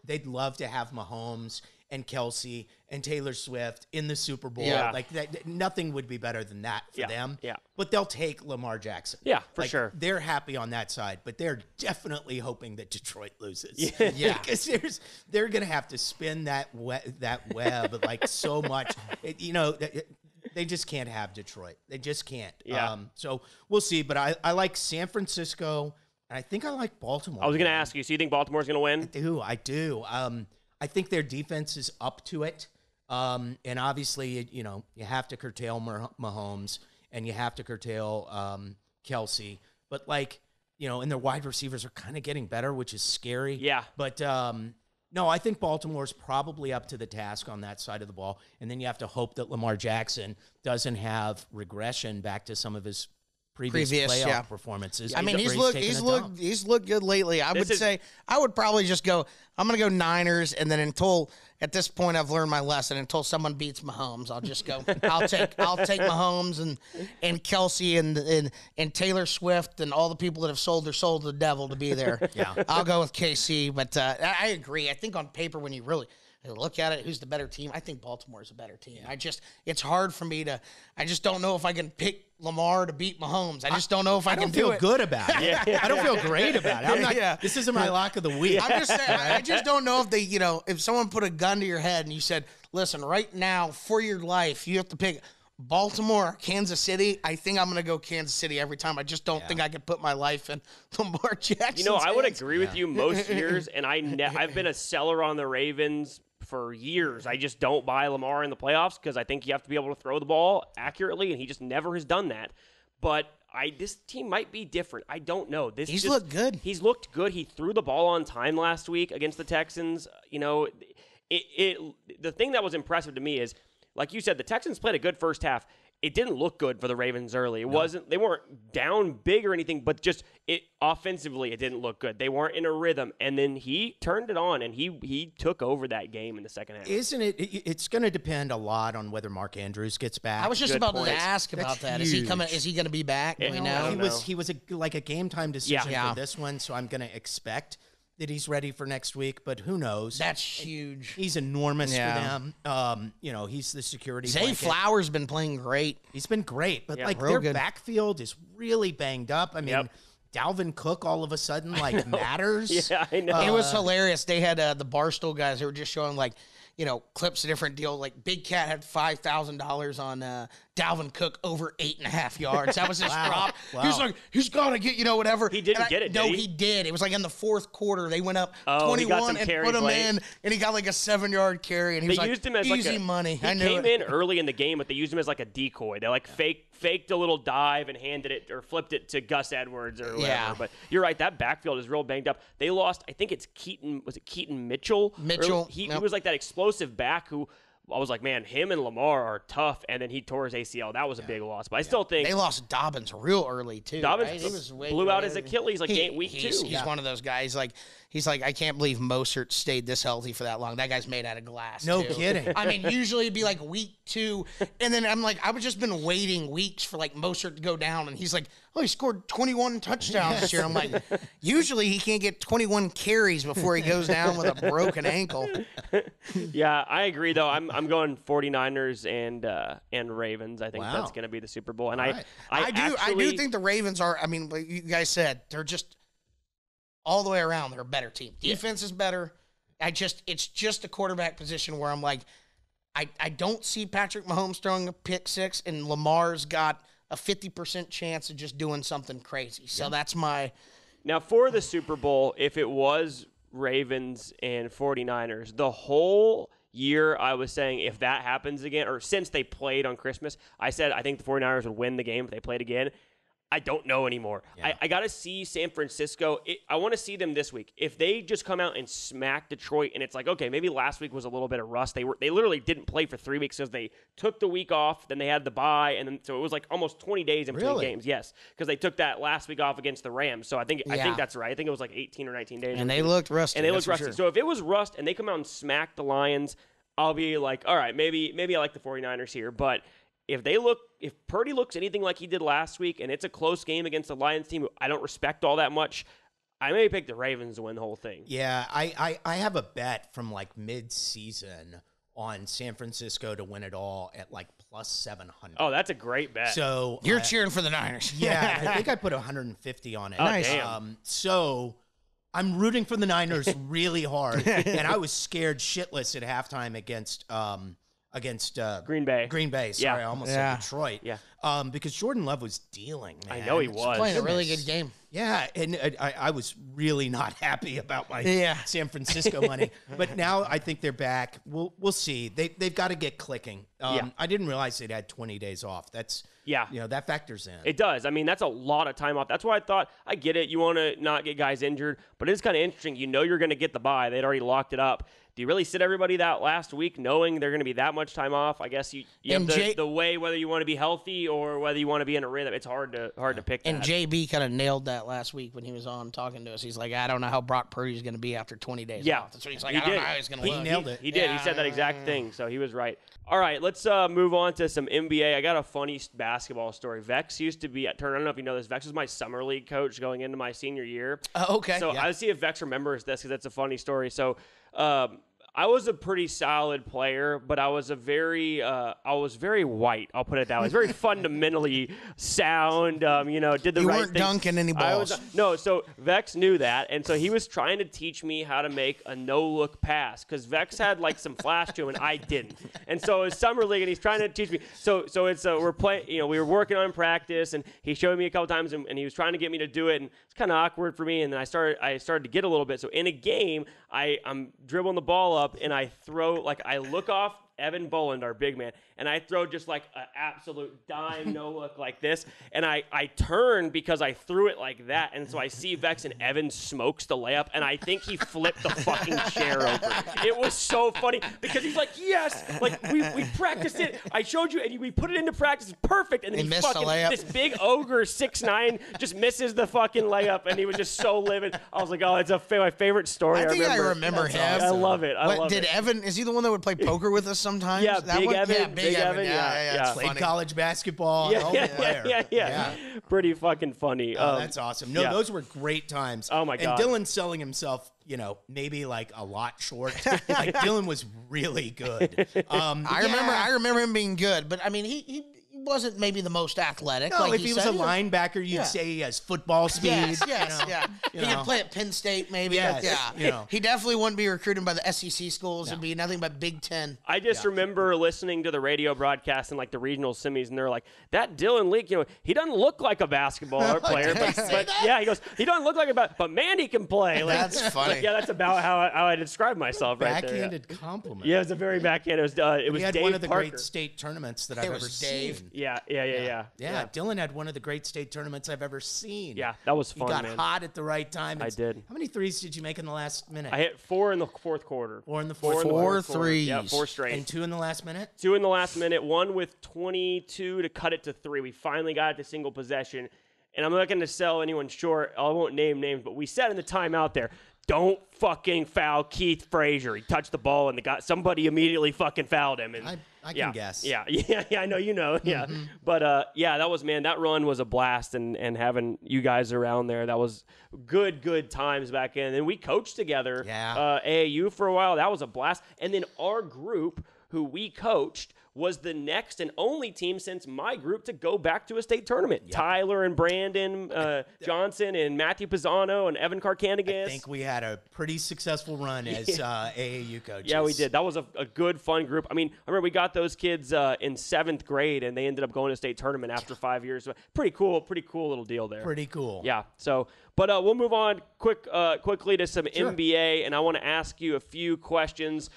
they'd love to have Mahomes and Kelce and Taylor Swift in the Super Bowl. Yeah. Like, nothing would be better than that for them. Yeah. But they'll take Lamar Jackson. Yeah, for sure. They're happy on that side, but they're definitely hoping that Detroit loses. Yeah. Because they're going to have to spin that web like so much. They just can't have Detroit. They just can't. Yeah. So we'll see. But I like San Francisco, and I think I like Baltimore. I was going to ask you, so you think Baltimore's going to win? I do. I think their defense is up to it. And obviously, you have to curtail Mahomes, and you have to curtail Kelce. But, and their wide receivers are kind of getting better, which is scary. Yeah. But, no, I think Baltimore's probably up to the task on that side of the ball. And then you have to hope that Lamar Jackson doesn't have regression back to some of his previous playoff performances. I mean, he's looked good lately. I would probably just go, I'm going to go Niners, and then until at this point I've learned my lesson. Until someone beats Mahomes, I'll just go. I'll take Mahomes and Kelce and Taylor Swift and all the people that have sold their soul to the devil to be there. Yeah, I'll go with KC. But I agree. I think on paper, when you I look at it, who's the better team? I think Baltimore's a better team. It's hard for me to, I just don't know if I can pick Lamar to beat Mahomes. I just don't know if I can do it. I don't feel good about it. I don't feel great about it. I'm not, This isn't my lock of the week. I'm just saying, I just don't know if they, if someone put a gun to your head and you said, listen, right now, for your life, you have to pick Baltimore, Kansas City. I think I'm going to go Kansas City every time. I just don't think I can put my life in Lamar Jackson. I would agree with you most years, and I've been a seller on the Ravens for years. I just don't buy Lamar in the playoffs because I think you have to be able to throw the ball accurately, and he just never has done that. But this team might be different. I don't know. He's looked good. He's looked good. He threw the ball on time last week against the Texans. The thing that was impressive to me is, like you said, the Texans played a good first half. It didn't look good for the Ravens early. They weren't down big or anything, but just offensively, it didn't look good. They weren't in a rhythm. And then he turned it on, and he took over that game in the second half. Isn't it? It's going to depend a lot on whether Mark Andrews gets back. I was just about to ask about that. Is he coming? Is he going to be back? Do we know? He was like a game time decision for this one, so I'm going to expect that he's ready for next week, but who knows? That's huge. He's enormous for them. He's the security Zay blanket. Flowers been playing great. He's been great, but their backfield is really banged up. I mean, Dalvin Cook all of a sudden matters. Yeah, I know. It was hilarious. They had the Barstool guys. They were just showing clips of different deal. Like Big Cat had $5,000 on Dalvin Cook over 8.5 yards. That was his prop. Wow. He was like, he's got to get, whatever. He didn't get it, No, did he did. It was like in the fourth quarter. They went up 21 and put him in, and he got like a 7-yard carry, and he was like, used him as easy money. He came in early in the game, but they used him as like a decoy. They faked a little dive and handed it or flipped it to Gus Edwards or whatever. Yeah. But you're right, that backfield is real banged up. They lost, I think it's Keaton. Was it Keaton Mitchell? He was like that explosive back who I was like, man, him and Lamar are tough, and then he tore his ACL. That was a big loss. But I still think they lost Dobbins real early too. Dobbins blew out his Achilles week 2. He's one of those guys. He's like, I can't believe Mostert stayed this healthy for that long. That guy's made out of glass. No kidding. I mean, usually it'd be like week 2, and then I'm like, I've just been waiting weeks for Mostert to go down, and he's like, oh, he scored 21 touchdowns this year. I'm like, usually he can't get 21 carries before he goes down with a broken ankle. Yeah, I agree though. I'm going 49ers and Ravens. I think that's going to be the Super Bowl. And I do think the Ravens are. I mean, like you guys said, they're just all the way around. They're a better team. Defense is better. It's just a quarterback position where I'm like, I don't see Patrick Mahomes throwing a pick 6, and Lamar's got a 50% chance of just doing something crazy. So that's my. Now for the Super Bowl, if it was Ravens and 49ers, the whole year I was saying if that happens again, or since they played on Christmas, I said I think the 49ers would win the game if they played again. I don't know anymore. Yeah. I got to see San Francisco. I want to see them this week. If they just come out and smack Detroit, and it's like, okay, maybe last week was a little bit of rust. They literally didn't play for 3 weeks because they took the week off, then they had the bye, and then so it was like almost 20 days in between games. Yes, because they took that last week off against the Rams. So I think that's right. I think it was like 18 or 19 days. And they looked rusty. Sure. So if it was rust and they come out and smack the Lions, I'll be like, all right, maybe I like the 49ers here, but. If Purdy looks anything like he did last week, and it's a close game against the Lions team who I don't respect all that much, I may pick the Ravens to win the whole thing. Yeah, I have a bet from mid-season on San Francisco to win it all at plus 700. Oh, that's a great bet. So you're cheering for the Niners. Yeah, I think I put 150 on it. Oh, nice. Damn. So I'm rooting for the Niners really hard, and I was scared shitless at halftime against Green Bay. Sorry, I almost said Detroit. Yeah. Because Jordan Love was dealing, man. I know he was. Playing a really good game. Yeah, and I was really not happy about my San Francisco money. But now I think they're back. We'll see. They've got to get clicking. I didn't realize they'd had 20 days off. That's that factors in. It does. I mean, that's a lot of time off. That's why I thought, I get it. You want to not get guys injured, but it's kind of interesting. You know you're going to get the bye. They'd already locked it up. Do you really sit everybody that last week knowing they're going to be that much time off? I guess you have the way whether you want to be healthy or whether you want to be in a rhythm. It's hard to pick that. And JB kind of nailed that last week when he was on talking to us. He's like, I don't know how Brock Purdy's going to be after 20 days off. That's what he's like. I don't know how he's going to look. He nailed it. He did. He said that exact thing, so he was right. All right, let's move on to some NBA. I got a funny basketball story. Vex used to be at Turner. I don't know if you know this. Vex was my summer league coach going into my senior year. Okay. So I'll see if Vex remembers this because that's a funny story. So I was a pretty solid player, but I was very white. I'll put it that way. I was very fundamentally sound. Did the you right thing. You weren't dunking any balls. So Vex knew that, and so he was trying to teach me how to make a no-look pass because Vex had like some flash to him, and I didn't. And so it's summer league, and he's trying to teach me. So it's we're playing. We were working on practice, and he showed me a couple times, and he was trying to get me to do it, and it's kind of awkward for me. And then I started to get a little bit. So in a game, I'm dribbling the ball up. And I throw, I look off Evan Boland, our big man, and I throw just like an absolute dime no look like this. And I turn because I threw it like that. And so I see Vex and Evan smokes the layup. And I think he flipped the fucking chair over. It was so funny because he's like, yes, like we practiced it. I showed you and we put it into practice. It's perfect. And then he missed the layup. This big ogre 6'9" just misses the fucking layup. And he was just so livid. I was like, oh, it's my favorite story. I think I remember him. I love it. I love it. Did Evan, is he the one that would play poker with us sometimes? Yeah, that Big one? Evan. Yeah, Big Evan. Yeah. Played college basketball. Yeah. Pretty fucking funny. That's awesome. No, those were great times. Oh, my God. And Dylan selling himself, maybe like a lot short. Like Dylan was really good. I remember him being good, but I mean, he wasn't maybe the most athletic. No, if he was a linebacker, you'd say he has football speed. Yes. He could play at Penn State, maybe. Yes, He definitely wouldn't be recruited by the SEC schools. It'd be nothing but Big Ten. I just remember listening to the radio broadcast in like the regional semis, and they're like, that Dylan Leak, he doesn't look like a basketball player, but he goes, he doesn't look like but man, he can play. Like, that's funny. That's about how I describe myself right there. Backhanded compliment. Yeah, it was a very backhand. It was he had Dave one of the Parker. great state tournaments that I've ever seen. Yeah. Dylan had one of the great state tournaments I've ever seen. Yeah, that was fun. He got hot at the right time. I did. How many threes did you make in the last minute? I hit 4 in the fourth quarter. 4 in the fourth quarter. 4 threes. Yeah, 4 straight. And 2 in the last minute? 2 in the last minute. 1 with 22 to cut it to 3. We finally got it to single possession. And I'm not going to sell anyone short. I won't name names, but we said in the timeout there, don't fucking foul Keith Frazier. He touched the ball and somebody immediately fucking fouled him. And I can guess. Yeah, I know you know. Yeah. Mm-hmm. But that run was a blast, and having you guys around there, that was good times back in. And we coached together AAU for a while. That was a blast. And then our group who we coached was the next and only team since my group to go back to a state tournament. Yep. Tyler and Brandon Johnson and Matthew Pisano and Evan Karkanigas. I think we had a pretty successful run as AAU coaches. Yeah, we did. That was a good, fun group. I mean, I remember we got those kids in 7th grade, and they ended up going to state tournament after 5 years. So pretty cool little deal there. Pretty cool. Yeah. So, but we'll move on quickly to some NBA, and I want to ask you a few questions,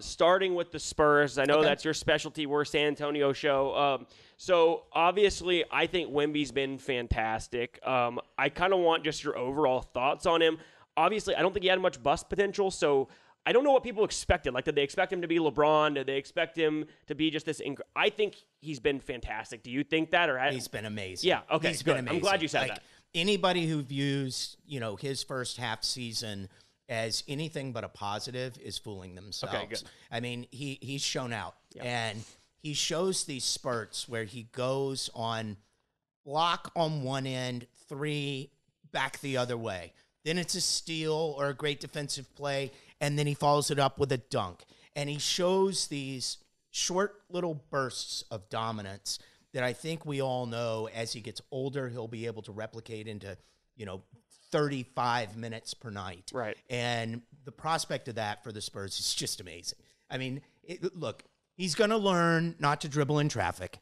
starting with the Spurs. I know that's your specialty. We're a San Antonio show. So, obviously, I think Wemby's been fantastic. I kind of want just your overall thoughts on him. Obviously, I don't think he had much bust potential, so I don't know what people expected. Like, did they expect him to be LeBron? Did they expect him to be just this? I think he's been fantastic. Do you think that? He's been amazing. Yeah, okay, he's been amazing. I'm glad you said that. Anybody who views, his first half season as anything but a positive is fooling themselves. Okay, good. I mean, he's shown out, and he shows these spurts where he goes on block on one end, 3 back the other way. Then it's a steal or a great defensive play, and then he follows it up with a dunk. And he shows these short little bursts of dominance that I think we all know as he gets older, he'll be able to replicate into, 35 minutes per night. Right. And the prospect of that for the Spurs is just amazing. I mean, look, he's going to learn not to dribble in traffic.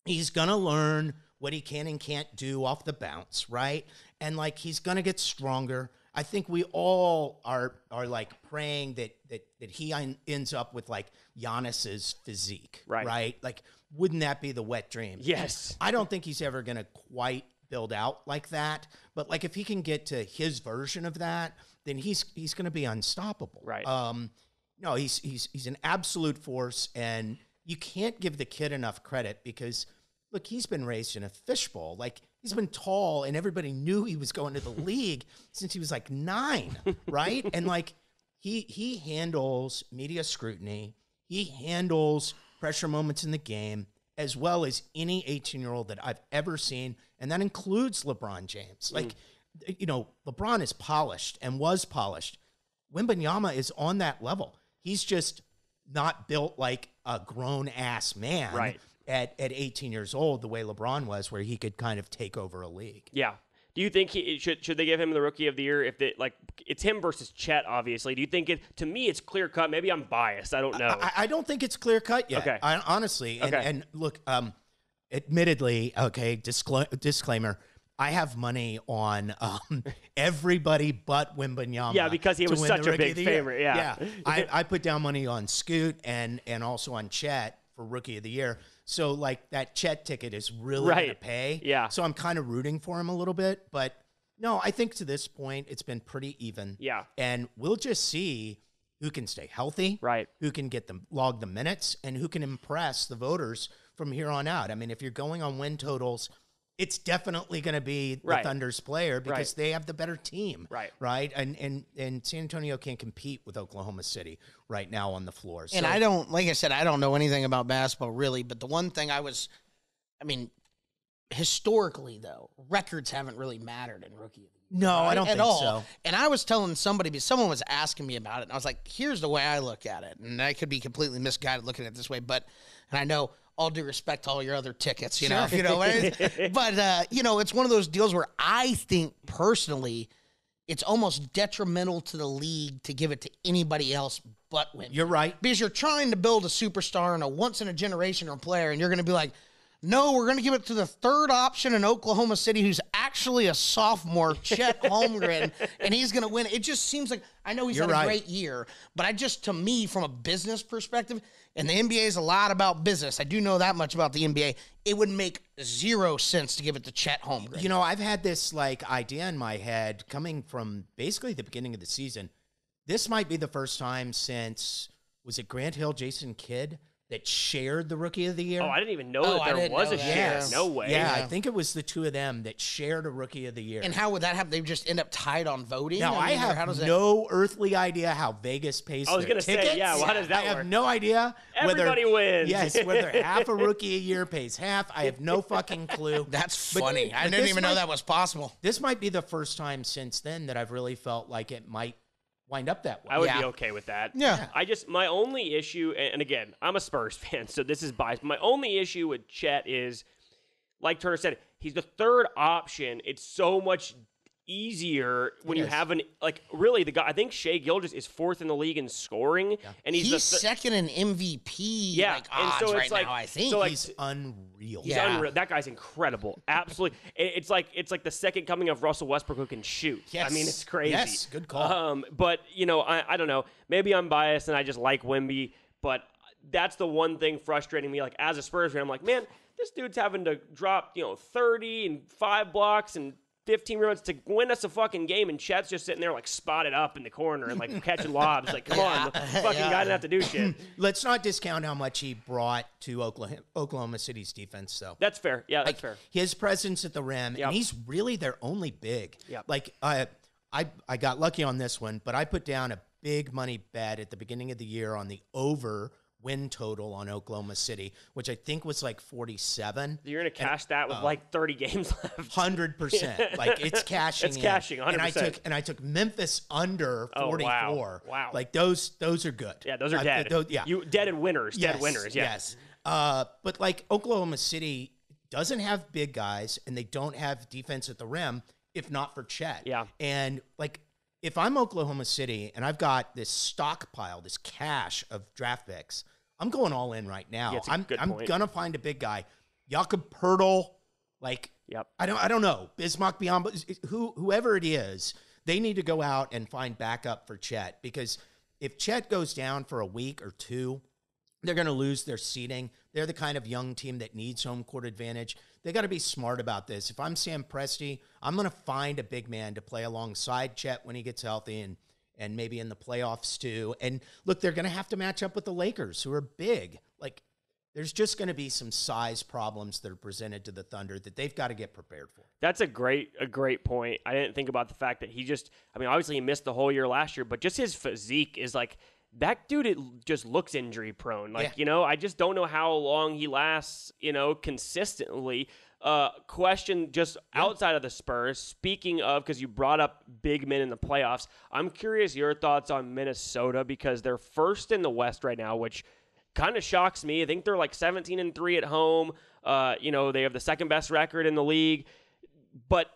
He's going to learn what he can and can't do off the bounce, right? And, he's going to get stronger. I think we all are praying that he ends up with, Giannis's physique, right? Wouldn't that be the wet dream? Yes. I don't think he's ever going to quite build out like that. But, if he can get to his version of that, then he's going to be unstoppable. Right. No, he's an absolute force, and you can't give the kid enough credit because, look, he's been raised in a fishbowl. He's been tall, and everybody knew he was going to the league since he was 9, right? And he handles media scrutiny. He handles pressure moments in the game as well as any 18-year-old that I've ever seen, and that includes LeBron James. LeBron is polished and was polished. Wembanyama is on that level. he's just not built like a grown-ass man at 18 years old the way LeBron was, where he could kind of take over a league. Yeah. Do you think should they give him the Rookie of the Year if it's him versus Chet? Obviously, do you think to me it's clear cut? Maybe I'm biased. I don't know. I don't think it's clear cut yet. Okay. Honestly, and look, admittedly, disclaimer. I have money on everybody but Wembanyama. Yeah, because he was such a big favorite. Yeah. I put down money on Scoot and also on Chet for Rookie of the Year. So, like, that Chet ticket is really going to pay. Yeah. So I'm kind of rooting for him a little bit. But, no, I think to this point it's been pretty even. Yeah. And we'll just see who can stay healthy, who can log the minutes, and who can impress the voters from here on out. I mean, if you're going on win totals, it's definitely going to be the Thunder's player because they have the better team, right? And San Antonio can't compete with Oklahoma City right now on the floor. So, and I don't know anything about basketball really, but the one thing historically though, records haven't really mattered in Rookie of the Year. No, I don't think so. And I was telling somebody, because someone was asking me about it, and I was like, here's the way I look at it. And I could be completely misguided looking at it this way, and I know, all due respect to all your other tickets, you know, what I mean? But, it's one of those deals where I think personally it's almost detrimental to the league to give it to anybody else but Wemby. You're right. Because you're trying to build a superstar and a once-in-a-generational player, and you're going to be like, no, we're going to give it to the third option in Oklahoma City who's actually a sophomore, Chet Holmgren, and he's going to win. It just seems like, I know he's had a great year, but to me, from a business perspective, and the NBA is a lot about business. I do know that much about the NBA. It would make zero sense to give it to Chet Holmgren. You know, I've had this idea in my head coming from basically the beginning of the season. This might be the first time since, was it Grant Hill, Jason Kidd, that shared the Rookie of the Year? Oh, I didn't even know that there was a share. No way. Yeah, I think it was the two of them that shared a Rookie of the Year. And how would that happen? They just end up tied on voting? Now, I have no earthly idea how Vegas pays I was going to say, how does that work? I have no idea. Everybody wins. Yes, whether half a Rookie a year pays half. I have no fucking clue. That's funny. I didn't even know that was possible. This might be the first time since then that I've really felt like it might wind up that way. I would be okay with that. Yeah. My only issue, and again, I'm a Spurs fan, so this is biased. My only issue with Chet is, like Turner said, he's the third option. It's so much easier when you have really the guy. I think Shai Gilgeous is fourth in the league in scoring, and he's second in MVP. Yeah, and so it's now, I think he's unreal. He's unreal. That guy's incredible. Absolutely, it's like the second coming of Russell Westbrook who can shoot. Yes. I mean, it's crazy. Yes, good call. But I don't know. Maybe I'm biased and I just like Wemby, but that's the one thing frustrating me. Like as a Spurs fan, I'm like, man, this dude's having to drop 30 and 5 blocks and 15 rebounds to win us a fucking game, and Chet's just sitting there spotted up in the corner and catching lobs. Come on, the fucking guy didn't have to do shit. Let's not discount how much he brought to Oklahoma City's defense, though. That's fair. Yeah, that's fair. His presence at the rim, and he's really their only big. Yep. I got lucky on this one, but I put down a big money bet at the beginning of the year on the over win total on Oklahoma City, which I think was 47. You're going to cash that with 30 games left. 100%. It's cashing. It's cashing 100%. And I took Memphis under 44. Wow. Those are good. Yeah, those are dead. You dead and winners. Yes, dead winners. Yeah. Yes. But Oklahoma City doesn't have big guys and they don't have defense at the rim if not for Chet. Yeah. And if I'm Oklahoma City and I've got this stockpile, this cache of draft picks, I'm going all in right now. Yeah, I'm gonna find a big guy, Jakob Poeltl. Yep. I don't know, Bismack Biyombo, whoever it is, they need to go out and find backup for Chet, because if Chet goes down for a week or two, they're going to lose their seeding. They're the kind of young team that needs home court advantage. They got to be smart about this. If I'm Sam Presti, I'm going to find a big man to play alongside Chet when he gets healthy and maybe in the playoffs too. And look, they're going to have to match up with the Lakers, who are big. There's just going to be some size problems that are presented to the Thunder that they've got to get prepared for. That's a great point. I didn't think about the fact that obviously he missed the whole year last year, but just his physique is that dude, it just looks injury prone. I just don't know how long he lasts, consistently. Question just outside of the Spurs, speaking of, because you brought up big men in the playoffs, I'm curious your thoughts on Minnesota, because they're first in the West right now, which kind of shocks me. I think they're like 17-3 at home. They have the second best record in the league. But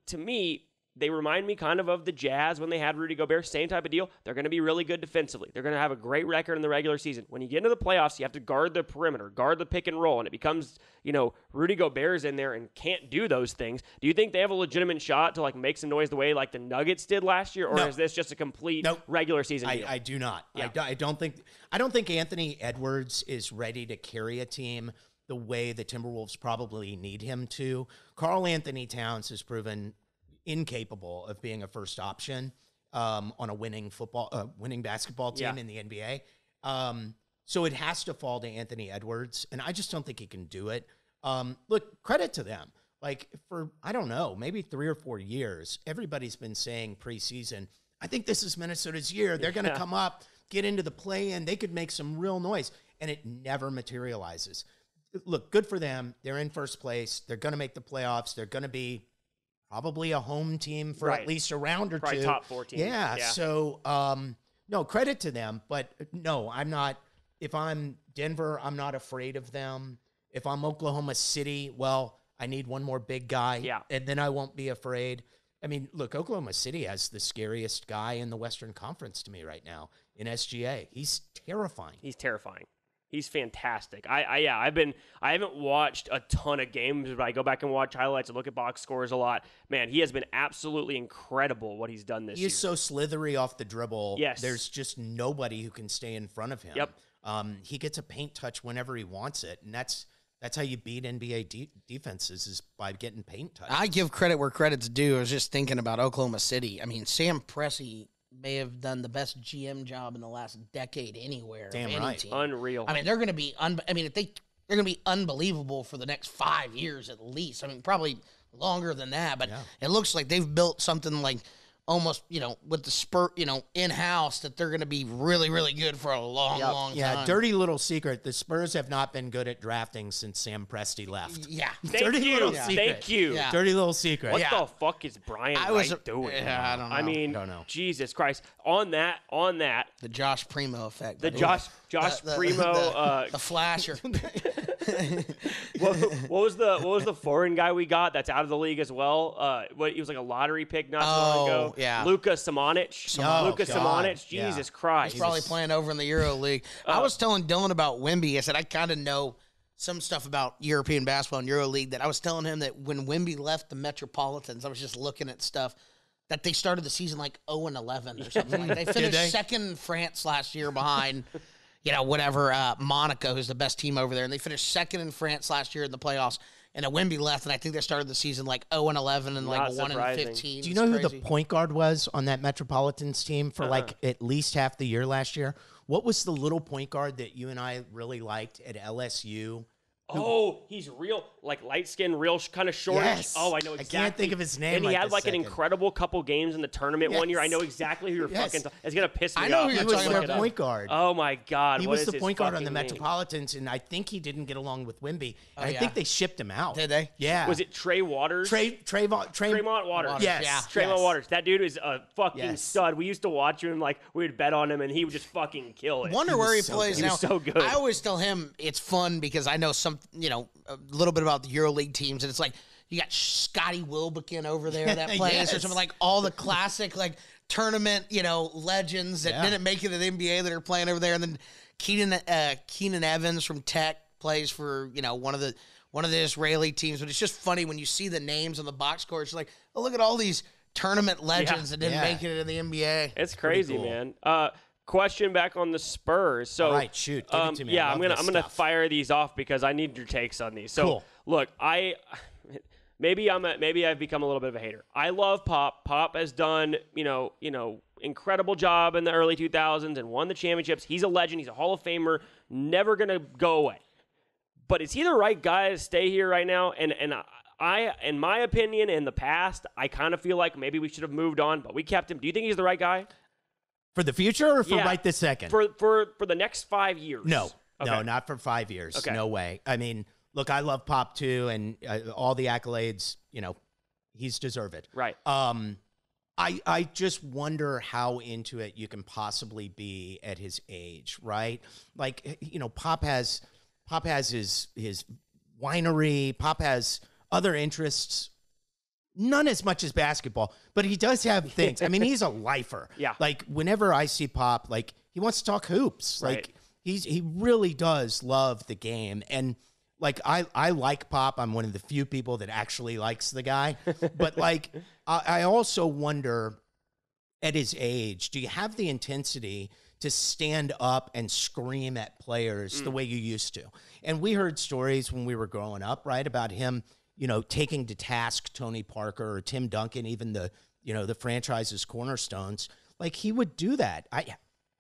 to me, they remind me kind of the Jazz when they had Rudy Gobert. Same type of deal. They're going to be really good defensively. They're going to have a great record in the regular season. When you get into the playoffs, you have to guard the perimeter, guard the pick and roll, and it becomes, Rudy Gobert's in there and can't do those things. Do you think they have a legitimate shot to like make some noise the way like the Nuggets did last year, or is this just a complete regular season deal? I do not. Yeah. I don't think Anthony Edwards is ready to carry a team the way the Timberwolves probably need him to. Karl Anthony Towns has proven incapable of being a first option on a winning basketball team in the NBA. So it has to fall to Anthony Edwards, and I just don't think he can do it. Look, credit to them. Like for, I don't know, maybe 3 or 4 years, everybody's been saying preseason, I think this is Minnesota's year. They're going to come up, get into the play-in. They could make some real noise, and it never materializes. Look, good for them. They're in first place. They're going to make the playoffs. They're going to be probably a home team for at least a round or probably two. Top 14. Yeah. So, no, credit to them. But no, I'm not. If I'm Denver, I'm not afraid of them. If I'm Oklahoma City, well, I need one more big guy. Yeah. And then I won't be afraid. I mean, look, Oklahoma City has the scariest guy in the Western Conference to me right now in SGA. He's terrifying. He's fantastic. I haven't watched a ton of games, but I go back and watch highlights and look at box scores a lot. Man, he has been absolutely incredible what he's done this year. He is so slithery off the dribble. Yes. There's just nobody who can stay in front of him. Yep. He gets a paint touch whenever he wants it, and that's how you beat NBA defenses is by getting paint touch. I give credit where credit's due. I was just thinking about Oklahoma City. I mean, Sam Presti may have done the best GM job in the last decade anywhere. Damn of any right. team. Unreal. I mean, they're going to be. They're going to be unbelievable for the next 5 years at least. I mean, probably longer than that. But it looks like they've built something like almost, with the Spurs, in-house that they're going to be really, really good for a long time. Yeah, dirty little secret. The Spurs have not been good at drafting since Sam Presti left. Yeah. Thank you. Yeah. Dirty little secret. What the fuck is Brian Wright doing? Yeah, I don't know. I mean, Jesus Christ. On that. The Josh Primo effect. The Josh Primo. The flasher. what was the foreign guy we got that's out of the league as well? He was like a lottery pick not so long ago. Yeah. Luka Samanic. Samanic. Jesus Christ. He's probably playing over in the Euro League. I was telling Dylan about Wemby. I said I kind of know some stuff about European basketball and Euro League. That I was telling him that when Wemby left the Metropolitans, I was just looking at stuff that they started the season like 0-11 or something. Like they finished second in France last year behind, Monaco, who's the best team over there. And they finished second in France last year in the playoffs. And Wemby left, and I think they started the season like 0-11 and like 1-15. Do you know who the point guard was on that Metropolitans team for like at least half the year last year? What was the little point guard that you and I really liked at LSU? He's real, like light skin, real kind of short. Yes. Oh, I know exactly. I can't think of his name. And he had like an incredible couple games in the tournament one year. I know exactly who you're fucking. It's gonna piss me off. I know who He was their point guard. Oh my God, he was the point guard on the Metropolitans, and I think he didn't get along with Wemby. And I think they shipped him out. Did they? Yeah. Was it Trey Waters? Tremont Waters. Yes. Yeah. Tremont Waters. That dude is a fucking stud. We used to watch him, like we would bet on him, and he would just fucking kill it. Wonder where he plays now. He was so good. I always tell him it's fun because I know some, a little bit about the EuroLeague teams, and it's like you got Scotty Wilbekin over there that plays, or something like all the classic like tournament, legends that didn't make it to the NBA that are playing over there, and then Keenan Evans from Tech plays for one of the Israeli teams. But it's just funny when you see the names on the box score. It's like, oh, look at all these tournament legends that didn't make it to the NBA. It's crazy, man. Question back on the Spurs. So, all right, shoot, give it to me. Yeah, I'm gonna fire these off because I need your takes on these. So, look, maybe I've become a little bit of a hater. I love Pop. Pop has done incredible job in the early 2000s and won the championships. He's a legend. He's a Hall of Famer. Never gonna go away. But is he the right guy to stay here right now? And I, in my opinion, in the past, I kind of feel like maybe we should have moved on, but we kept him. Do you think he's the right guy? For the future or for right this second? For the next 5 years. No, not for 5 years. Okay. No way. I mean, look, I love Pop too, and all the accolades, he's deserved. Right. I just wonder how into it you can possibly be at his age, right? Like, Pop has his winery. Pop has other interests, none as much as basketball, but he does have things. I mean, he's a lifer. Yeah. Like, whenever I see Pop, like, he wants to talk hoops. Right. Like, he really does love the game. And, like, I like Pop. I'm one of the few people that actually likes the guy. But, like, I also wonder, at his age, do you have the intensity to stand up and scream at players the way you used to? And we heard stories when we were growing up, right, about him, taking to task Tony Parker or Tim Duncan, even the franchise's cornerstones. Like, he would do that.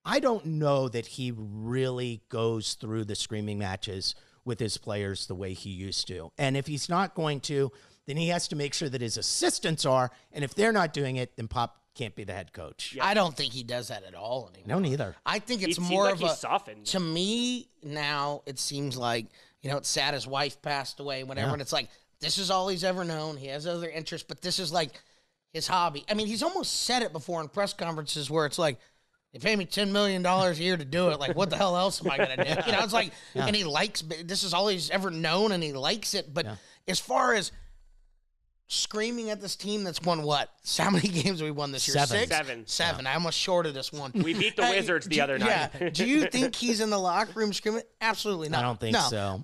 I don't know that he really goes through the screaming matches with his players the way he used to. And if he's not going to, then he has to make sure that his assistants are. And if they're not doing it, then Pop can't be the head coach. I don't think he does that at all anymore. No, neither. I think it's It more seemed of like a he's softened. To me now, it seems like it's sad his wife passed away, whatever, Yeah. and it's like this is all he's ever known. He has other interests, but this is like his hobby. I mean, he's almost said it before in press conferences where it's like, they pay me $10 million a year to do it. Like, what the hell else am I going to do? It's like, and he likes, this is all he's ever known, and he likes it. But as far as screaming at this team that's won what? How many games have we won this year? 7. Seven. I almost shorted this one. We beat the Wizards the other night. Yeah. Do you think he's in the locker room screaming? Absolutely not. I don't think so.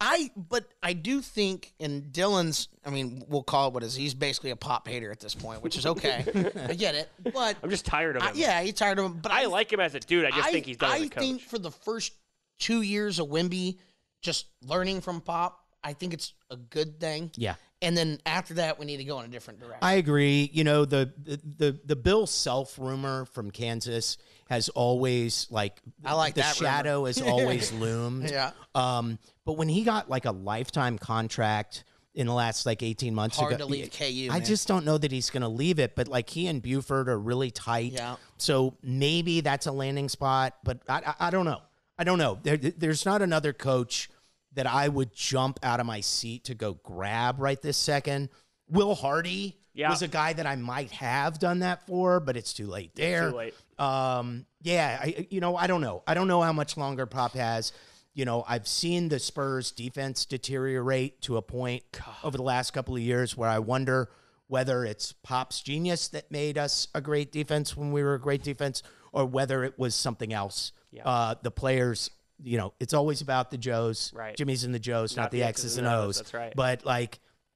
But I do think, and Dylan's, I mean, we'll call it what it is. He's basically a Pop hater at this point, which is okay. I get it. But I'm just tired of him. he's tired of him. But I like him as a dude. I just think he's done as a coach. I think for the first 2 years of Wemby, just learning from Pop, I think it's a good thing. Yeah. And then after that, we need to go in a different direction. I agree. The Bill Self rumor from Kansas has always, like, I like the that shadow rumor. has always loomed. Yeah. But when he got like a lifetime contract in the last 18 months Hard ago, to leave KU, I man. just don't know that he's going to leave it. But like, he and Buford are really tight. Yeah. So maybe that's a landing spot. But I don't know. I don't know. There's not another coach that I would jump out of my seat to go grab right this second. Will Hardy was a guy that I might have done that for, but it's too late there. Too late. I don't know. I don't know how much longer Pop has. I've seen the Spurs defense deteriorate to a point over the last couple of years where I wonder whether it's Pop's genius that made us a great defense when we were a great defense, or whether it was something else. Yeah. The players, it's always about the Joes, Right. Jimmys and the Joes, not the X's and O's. That's right. But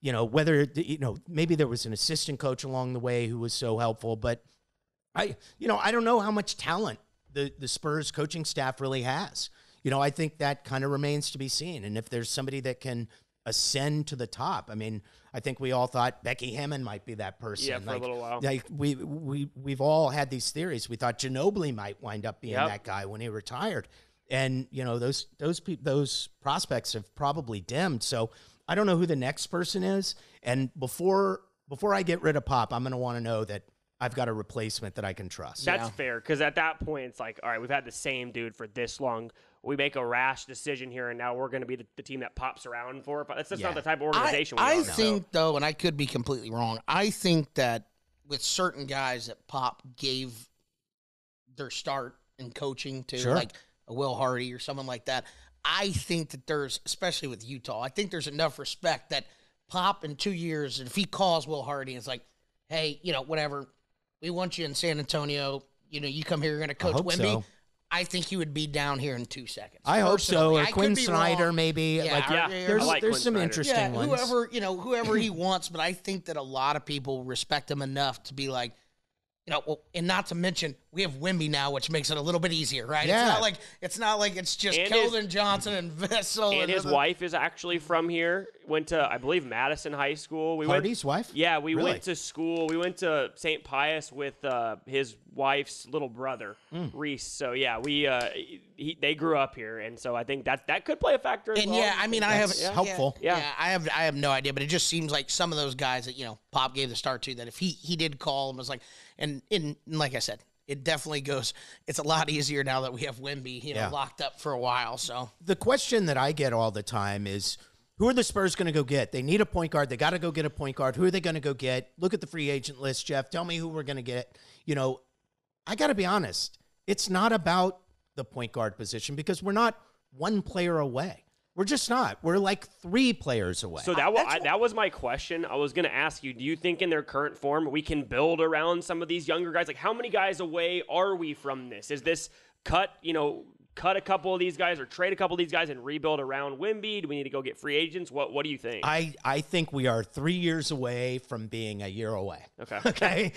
whether, maybe there was an assistant coach along the way who was so helpful, but I don't know how much talent the Spurs coaching staff really has. I think that kind of remains to be seen. And if there's somebody that can ascend to the top, I mean, I think we all thought Becky Hammond might be that person. Yeah, for a little while. Like we've all had these theories. We thought Ginobili might wind up being that guy when he retired. And, those prospects have probably dimmed. So I don't know who the next person is. And before I get rid of Pop, I'm going to want to know that I've got a replacement that I can trust. That's fair, because at that point, it's like, all right, we've had the same dude for this long. We make a rash decision here, and now we're going to be the team that pops around for it. But that's just not the type of organization we are. I think, though, and I could be completely wrong, I think that with certain guys that Pop gave their start in coaching to, like a Will Hardy or someone like that, I think that there's, especially with Utah, I think there's enough respect that Pop in 2 years, if he calls Will Hardy, it's like, hey, whatever, we want you in San Antonio, you come here, you're going to coach Wemby. So. I think he would be down here in 2 seconds. I hope so. Or I Quinn Snyder, wrong. maybe. There's some interesting ones. Whoever he wants, but I think that a lot of people respect him enough to be like, and not to mention we have Wemby now, which makes it a little bit easier, right? Yeah. It's not like it's just And Keldon Johnson and Vexler. And his wife is actually from here. Went to, I believe, Madison High School. Hardy's wife? Yeah, we Really? went to school. We went to St. Pius with his wife's little brother, Reese. So yeah, they grew up here, and so I think that could play a factor. As well. That's helpful. I have no idea, but it just seems like some of those guys that Pop gave the start to, that if he did call him, was like, and like I said, it definitely goes. It's a lot easier now that we have Wemby, locked up for a while. So the question that I get all the time is, Who are the Spurs going to go get? They need a point guard. They got to go get a point guard. Who are they going to go get? Look at the free agent list, Jeff. Tell me who we're going to get. I got to be honest. It's not about the point guard position because we're not one player away. We're just not. We're like 3 players away. So that was my question. I was going to ask you, do you think in their current form we can build around some of these younger guys? Like, how many guys away are we from this? Is this cut a couple of these guys or trade a couple of these guys and rebuild around Wemby? Do we need to go get free agents? What do you think? I think we are 3 years away from being a year away. Okay.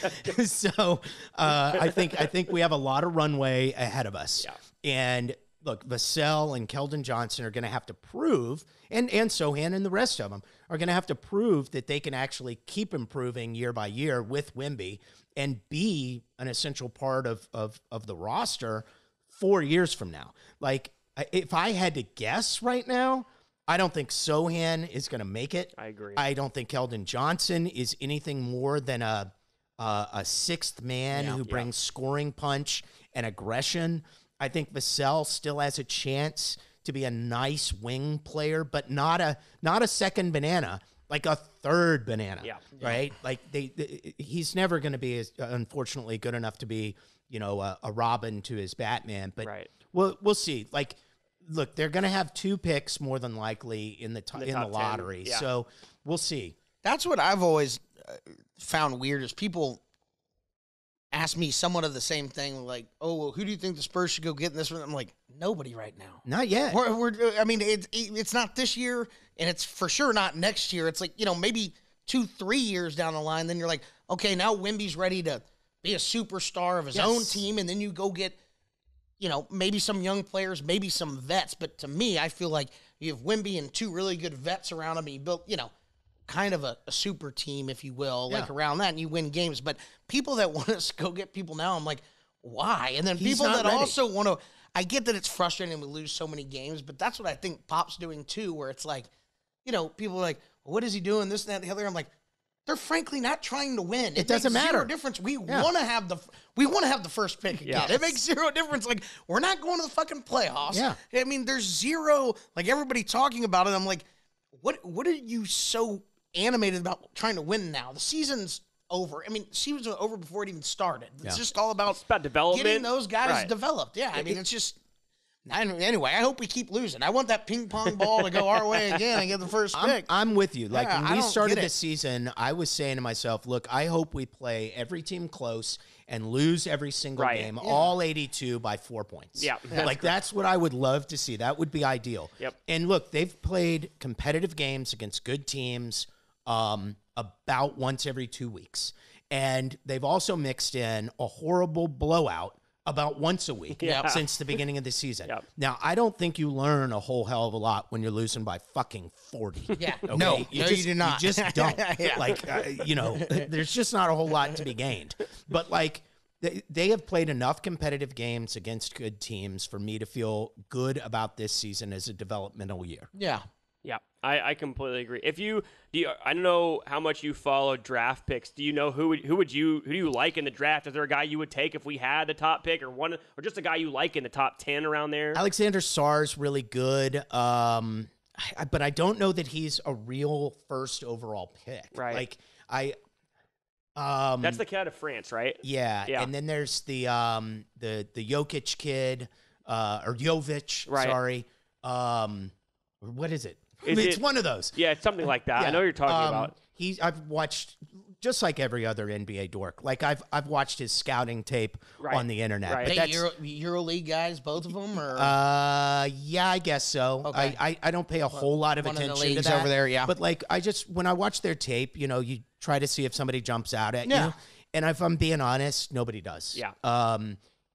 So I think we have a lot of runway ahead of us. Yeah. And look, Vassell and Keldon Johnson are going to have to prove, and Sohan and the rest of them are going to have to prove that they can actually keep improving year by year with Wemby and be an essential part of the roster 4 years from now. Like, if I had to guess right now, I don't think Sohan is going to make it. I agree. I don't think Keldon Johnson is anything more than a sixth man who brings scoring punch and aggression. I think Vassell still has a chance to be a nice wing player, but not a second banana, like a third banana, right? Like he's never going to be, unfortunately, good enough to be, a Robin to his Batman. But we'll see. Like, look, they're going to have 2 picks more than likely in the lottery, so we'll see. That's what I've always found weird is people ask me somewhat of the same thing, like, oh, well, who do you think the Spurs should go get in this one? I'm like, nobody right now. Not yet. It's not this year, and it's for sure not next year. It's like, maybe 2-3 years down the line, then you're like, okay, now Wemby's ready to be a superstar of his own team, and then you go get, maybe some young players, maybe some vets. But to me, I feel like you have Wemby and 2 really good vets around him. He built, kind of a super team, if you will, like around that, and you win games. But people that want us to go get people now, I'm like, why? And then people that also want to, I get that it's frustrating we lose so many games, but that's what I think Pop's doing too, where it's like, people are like, what is he doing? This and that, the other. I'm like, they're frankly not trying to win. It doesn't matter. Zero difference. We want to have the first pick again. Yes. It makes zero difference. Like, we're not going to the fucking playoffs. Yeah. I mean, there's zero, like, everybody talking about it. I'm like, what are you so animated about trying to win now? The season's over. I mean, she was over before it even started. It's just all about, development. Getting those guys developed. Yeah, I mean, it's just... Anyway, I hope we keep losing. I want that ping pong ball to go our way again and get the first pick. I'm with you. Like, when we started the season, I was saying to myself, look, I hope we play every team close and lose every single game, all 82 by 4 points. Yeah. Like, that's what I would love to see. That would be ideal. Yep. And look, they've played competitive games against good teams about once every 2 weeks. And they've also mixed in a horrible blowout about once a week since the beginning of the season. Yep. Now, I don't think you learn a whole hell of a lot when you're losing by fucking 40. Yeah. Okay? No, you do not. You just don't. There's just not a whole lot to be gained. But, like, they have played enough competitive games against good teams for me to feel good about this season as a developmental year. Yeah. Yeah, I completely agree. I don't know how much you follow draft picks. Do you know who do you like in the draft? Is there a guy you would take if we had the top pick, or just a guy you like in the top 10 around there? Alexander Sarr's really good, but I don't know that he's a real first overall pick. Right. Like that's the kid out of France, right? Yeah. And then there's the Jokic kid, or Jovic. Right. Sorry. What is it? It's one of those. Yeah, it's something like that. Yeah. I know what you're talking about. I've watched, just like every other NBA dork, like I've watched his scouting tape on the internet. Right. But Are they EuroLeague guys, both of them? Or? Yeah, I guess so. Okay. I don't pay a whole lot of attention to that. Over there, yeah. But like, when I watch their tape, you try to see if somebody jumps out at you. And if I'm being honest, nobody does. Yeah.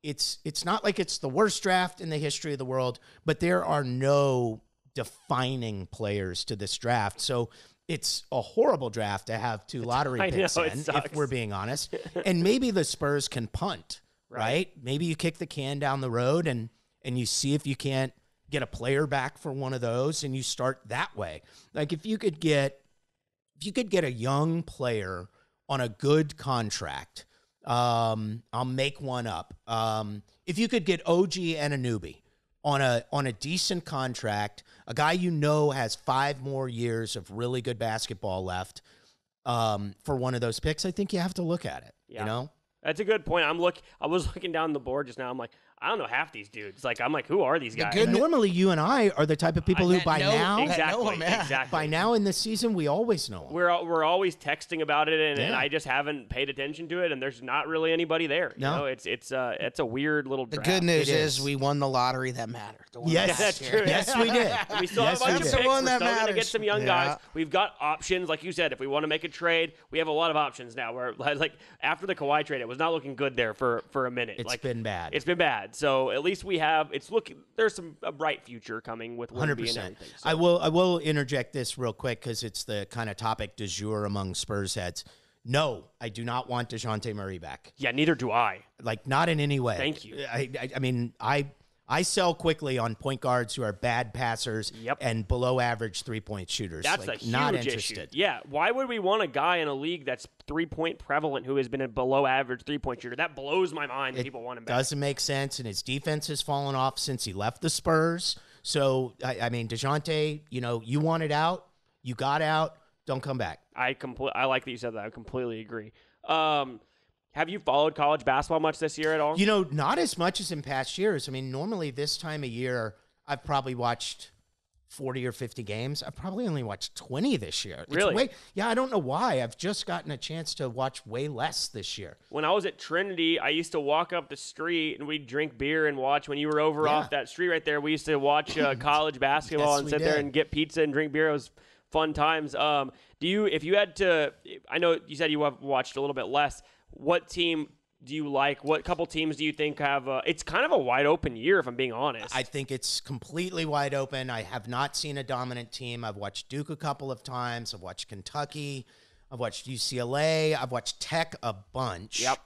It's not like it's the worst draft in the history of the world, but there are no defining players to this draft. So it's a horrible draft to have 2 lottery picks if we're being honest. And maybe the Spurs can punt, right? Maybe you kick the can down the road and you see if you can't get a player back for one of those, and you start that way. Like, if you could get a young player on a good contract, I'll make one up. If you could get OG Anunoby on a decent contract, a guy has 5 more years of really good basketball left, for one of those picks, I think you have to look at it. Yeah. You know? That's a good point. I was looking down the board just now. I'm like, I don't know half these dudes. Like, I'm like, who are these guys? Normally, you and I are the type of people who Exactly. By now in this season, we always know them. We're always texting about it, and I just haven't paid attention to it, and there's not really anybody there. You know, it's a weird little draft. The good news is we won the lottery that mattered. Yes, that's true. Yes, we did. We still have a bunch of picks. We're still going to get some young guys. Yeah. We've got options, like you said. If we want to make a trade, we have a lot of options now. Where like after the Kawhi trade, it was not looking good there for a minute. It's been bad. It's been bad. So at least we have. There's a bright future coming with Wemby 100%. and everything. So. I will interject this real quick because it's the kind of topic du jour among Spurs heads. No, I do not want DeJounte Murray back. Yeah, neither do I. Like, not in any way. Thank you. I mean, I sell quickly on point guards who are bad passers and below average 3-point shooters. That's like, a huge not issue. interested. Yeah, why would we want a guy in a league that's 3-point prevalent who has been a below average 3-point shooter? That blows my mind that people want him back. Doesn't make sense, and his defense has fallen off since he left the Spurs. So, I mean, DeJounte, you wanted out, you got out, don't come back. I like that you said that. I completely agree. Have you followed college basketball much this year at all? Not as much as in past years. I mean, normally this time of year, I've probably watched 40 or 50 games. I've probably only watched 20 this year. Really? I don't know why. I've just gotten a chance to watch way less this year. When I was at Trinity, I used to walk up the street and we'd drink beer and watch. When you were over off that street right there, we used to watch college basketball and sit there and get pizza and drink beer. It was fun times. If you had to, I know you said you have watched a little bit less. What team do you like? What couple teams do you think have it's kind of a wide open year, if I'm being honest. I think it's completely wide open. I have not seen a dominant team. I've watched Duke a couple of times. I've watched Kentucky. I've watched UCLA. I've watched Tech a bunch. Yep.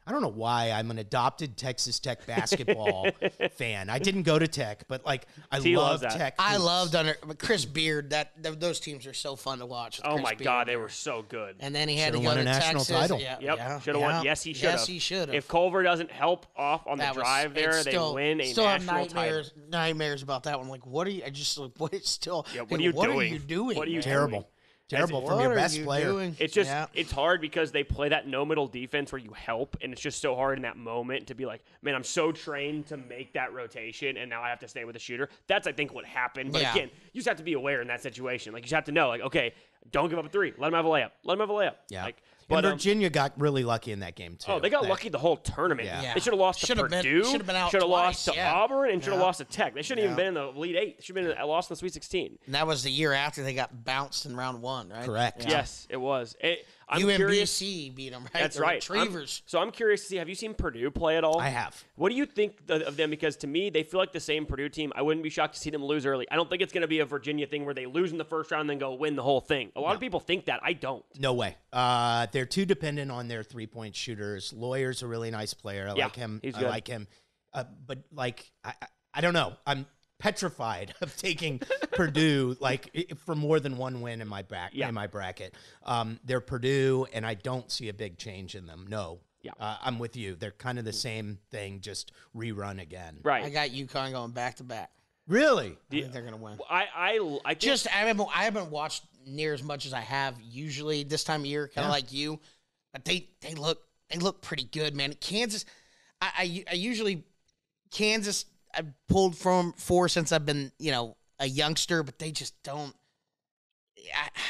I don't know why I'm an adopted Texas Tech basketball fan. I didn't go to Tech, but I love Tech. I loved Chris Beard. Those teams are so fun to watch. Oh my God, they were so good. And then he had to won go a to national Texas. title. Yeah, should have won. Yes, he should have. Yes, he should have. If Culver doesn't help off on the drive there, they win a national title. Nightmares about that one. Like, what are you? I just like, what is still? Yeah, what are you doing? What are you doing? What are you terrible? Terrible from your best player. It's just it's hard because they play that no middle defense where you help, and it's just so hard in that moment to be like, man, I'm so trained to make that rotation, and now I have to stay with a shooter. That's I think what happened. But again, you just have to be aware in that situation. Like you just have to know, like, okay, don't give up a three. Let him have a layup. Let him have a layup. Yeah. But Virginia got really lucky in that game too. Oh, they got lucky the whole tournament. Yeah. They should have lost to Purdue. Should have lost to Auburn, and should have lost to Tech. They shouldn't even been in the Elite Eight. They should have been lost in the Sweet 16. And that was the year after they got bounced in round one, right? Correct. Yeah. Yes, it was. UMBC beat them, right? That's the right. Retrievers. So I'm curious to see, have you seen Purdue play at all? I have. What do you think of them? Because to me, they feel like the same Purdue team. I wouldn't be shocked to see them lose early. I don't think it's going to be a Virginia thing where they lose in the first round and then go win the whole thing. A lot of people think that. I don't. No way. They're too dependent on their 3-point shooters. Lawyer's a really nice player. I like him. He's good. I like him. But I don't know. I'm petrified of taking Purdue for more than one win in my bracket. They're Purdue, and I don't see a big change in them. No. Yeah. I'm with you. They're kind of the same thing, just rerun again. Right. I got UConn going back to back. Really? I think they're gonna win. I think I haven't watched near as much as I have usually this time of year, kind of like you, but they look pretty good, man. Kansas, I usually Kansas I've pulled for since I've been a youngster, but they just don't.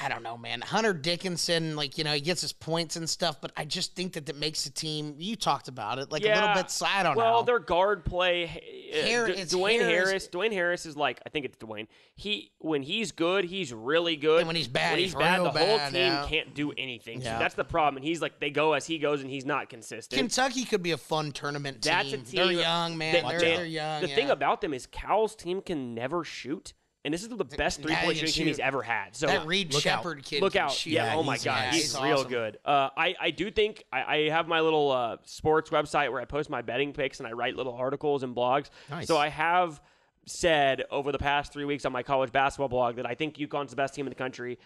I don't know, man. Hunter Dickinson, he gets his points and stuff, but I just think that makes the team. You talked about it, a little bit. I don't know. Well, their guard play. Dwayne Harris. Dwayne Harris is I think it's Dwayne. When he's good, he's really good. And when he's bad, the whole team can't do anything. Yeah. So that's the problem. And he's they go as he goes, and he's not consistent. Kentucky could be a fun tournament team. That's a team. They're young, man. They're young. The thing about them is Cal's team can never shoot. And this is the best 3-point shooting team he's ever had. So that Reed Shepherd kid. Look out! Shoot. Yeah. Oh my God, he's real awesome. good. I do think I have my little sports website where I post my betting picks and I write little articles and blogs. Nice. So I have said over the past 3 weeks on my college basketball blog that I think UConn's the best team in the country.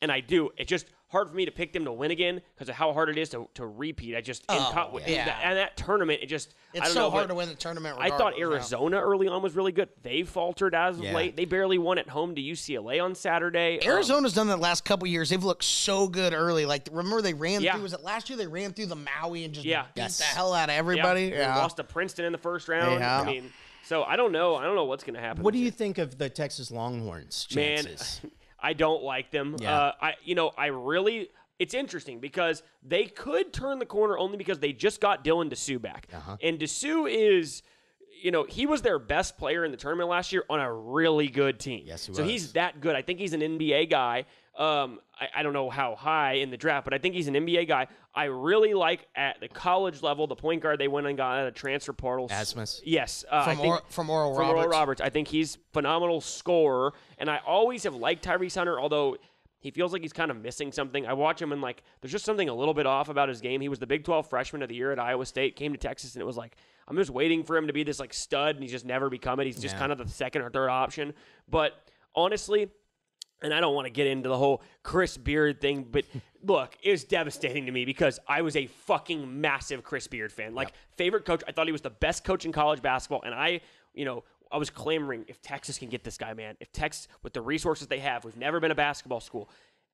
and I do. It's just hard for me to pick them to win again because of how hard it is to repeat. I just and that tournament, it's I don't know, hard to win the tournament. I thought Arizona early on was really good. They faltered as of late. They barely won at home to UCLA on Saturday. Arizona's done that the last couple years. They've looked so good early. Like, remember they ran through, was it last year they ran through the Maui and just beat the hell out of everybody? Yeah. Lost to Princeton in the first round. Yeah. I mean, so I don't know. I don't know what's going to happen. What do you think of the Texas Longhorns chances? Man, I don't like them. Yeah. It's interesting because they could turn the corner only because they just got Dylan Dessou back. And Dessou is, he was their best player in the tournament last year on a really good team. Yes, he was. So he's that good. I think he's an NBA guy. I don't know how high in the draft, but I think he's an NBA guy. I really like at the college level the point guard they went and got at a transfer portal. Asmus? Yes. From Oral Roberts. I think he's phenomenal scorer, and I always have liked Tyrese Hunter, although he feels like he's kind of missing something. I watch him and there's just something a little bit off about his game. He was the Big 12 freshman of the year at Iowa State, came to Texas, and it was like, I'm just waiting for him to be this stud, and he's just never become it. He's just kind of the second or third option. But honestly, and I don't want to get into the whole Chris Beard thing, but look, it was devastating to me because I was a fucking massive Chris Beard fan. Favorite coach. I thought he was the best coach in college basketball, and I was clamoring, if Texas can get this guy, man, if Texas, with the resources they have, we've never been a basketball school.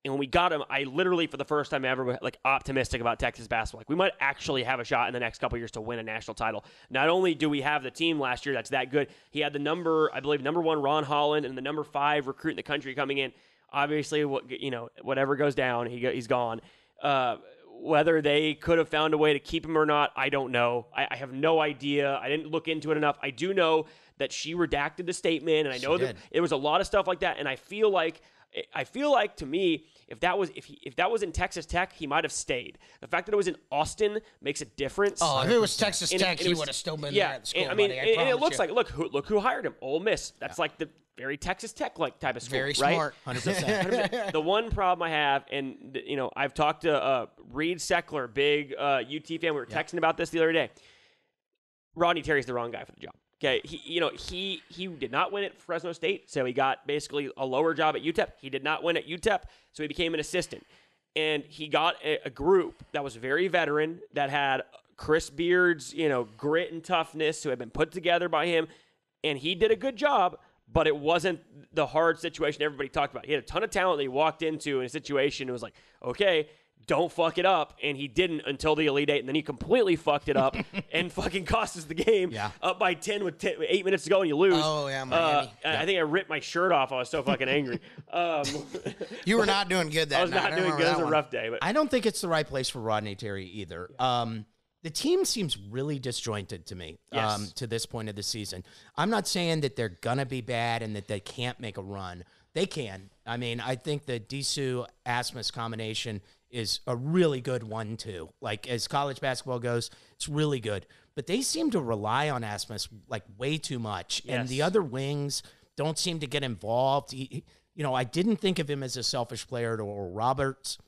And when we got him, I literally, for the first time ever, was optimistic about Texas basketball. We might actually have a shot in the next couple of years to win a national title. Not only do we have the team last year that's that good, he had number 1 Ron Holland and the number 5 recruit in the country coming in. Obviously, whatever goes down, he's gone. Whether they could have found a way to keep him or not, I don't know. I have no idea. I didn't look into it enough. I do know that she redacted the statement, and I know that there was a lot of stuff like that. And I feel like to me, if that was in Texas Tech, he might have stayed. The fact that it was in Austin makes a difference. Oh, if it was Texas Tech, he would have still been there at the school. And it looks like look who hired him. Ole Miss. That's like the very Texas Tech type of school. Very right? smart. 100%. The one problem I have, and I've talked to Reed Seckler, big UT fan. We were texting about this the other day. Rodney Terry's the wrong guy for the job. Okay, he did not win at Fresno State, so he got basically a lower job at UTEP. He did not win at UTEP, so he became an assistant. And he got a group that was very veteran, that had Chris Beard's, grit and toughness, who had been put together by him, and he did a good job, but it wasn't the hard situation everybody talked about. He had a ton of talent that he walked into in a situation. It was like, okay, don't fuck it up, and he didn't until the Elite Eight, and then he completely fucked it up and fucking cost us the game up by 10 with 8 minutes to go, and you lose. Oh, yeah, Miami. I think I ripped my shirt off. I was so fucking angry. You were not doing good that night. I was not doing good. It was a rough day. But I don't think it's the right place for Rodney Terry either. The team seems really disjointed to me to this point of the season. I'm not saying that they're going to be bad and that they can't make a run. They can. I mean, I think the Dessou-Asmus combination is a really good 1-2. As college basketball goes, it's really good. But they seem to rely on Asmus way too much. Yes. And the other wings don't seem to get involved. I didn't think of him as a selfish player to Oral Roberts.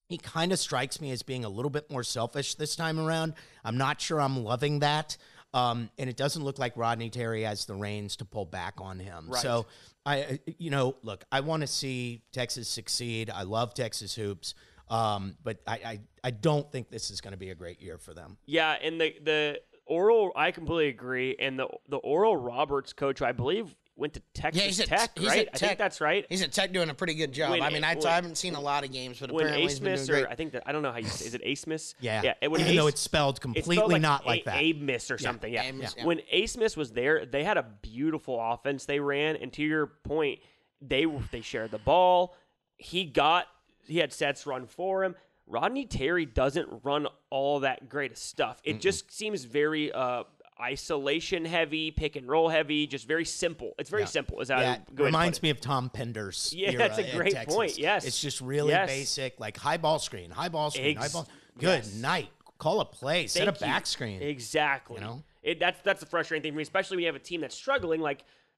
He kind of strikes me as being a little bit more selfish this time around. I'm not sure I'm loving that. And it doesn't look like Rodney Terry has the reins to pull back on him. Right. So, look, I want to see Texas succeed. I love Texas hoops. But I don't think this is going to be a great year for them. Yeah, and the Oral, I completely agree. And the Oral Roberts coach, I believe, went to Texas Tech, right? I think that's right. He's at Tech doing a pretty good job. I haven't seen a lot of games, but apparently he's been doing great. I don't know how you say. Is it Asmus? Yeah. Even though it's spelled completely not like that. Amis or something. Yeah. Amos, When Asmus was there, they had a beautiful offense they ran, and to your point, they shared the ball. He had sets run for him. Rodney Terry doesn't run all that great of stuff. It just seems very isolation heavy, pick and roll heavy, just very simple. It's very simple. Reminds me of Tom Pender's. Yeah, that's a great point. Yes. It's just really basic, high ball screen, high ball. Good night. Call a play. Set a back screen. Exactly. That's the frustrating thing for me, especially when you have a team that's struggling.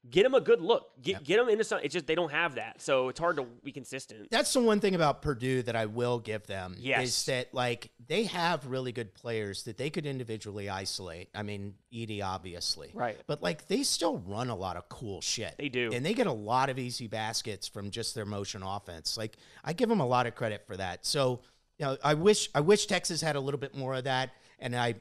get him a good look. Get him into something. It's just they don't have that, so it's hard to be consistent. That's the one thing about Purdue that I will give them Yes. is that, like, they have really good players that they could individually isolate. I mean, Edey, obviously. Right. But, like, they still run a lot of cool shit. They do. And they get a lot of easy baskets from just their motion offense. Like, I give them a lot of credit for that. So, you know, I wish Texas had a little bit more of that, and I